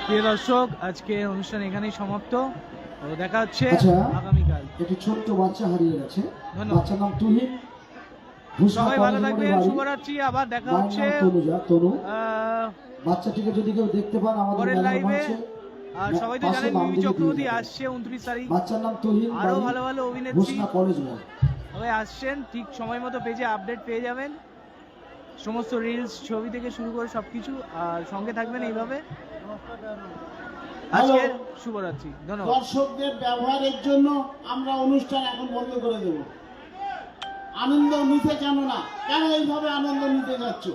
প্রিয় দর্শক, আজকে অনুষ্ঠান এখানেই সমাপ্ত। তো দেখা হচ্ছে আচ্ছা, আগামীকাল। একটি ছোট্ট বাচ্চা হারিয়ে গেছে, ধন্যবাদ। বাচ্চার নাম তুহিন, ভূষণা সবাই ভালো কলেজ মোড়ে থাকবেন, বাড়ি। শুভরাত্রি। আবার দেখা মায়ের হচ্ছে নাম তনু। আহ, বাচ্চাটিকে যদি কেউ দেখতে পান আমাদের পরের মেলার লাইভে। মঞ্চে আর সবাই তো পাশে জানেন বাম মিমি দিকে চক্রবর্তী দিয়ে যাবেন। আসছে 29 তারিখ। বাচ্চার নাম তুহিন, আরো বাড়ি ভালো ভালো অভিনেত্রী ভূষণা কলেজ মোড়। সবাই আসছেন, ঠিক সময় মতো পেজে আপডেট পেয়ে যাবেন, সমস্ত রিলস ছবি থেকে শুরু করে সবকিছু। আর সঙ্গে থাকবেন এইভাবে। আজকে শুভরাত্রি, ধন্যবাদ। দর্শকদের ব্যবহারের জন্য আমরা অনুষ্ঠান এখন বন্ধ করে দেব। আনন্দ নিতে কেন না, কেন এইভাবে আনন্দ নিতে যাচ্ছ?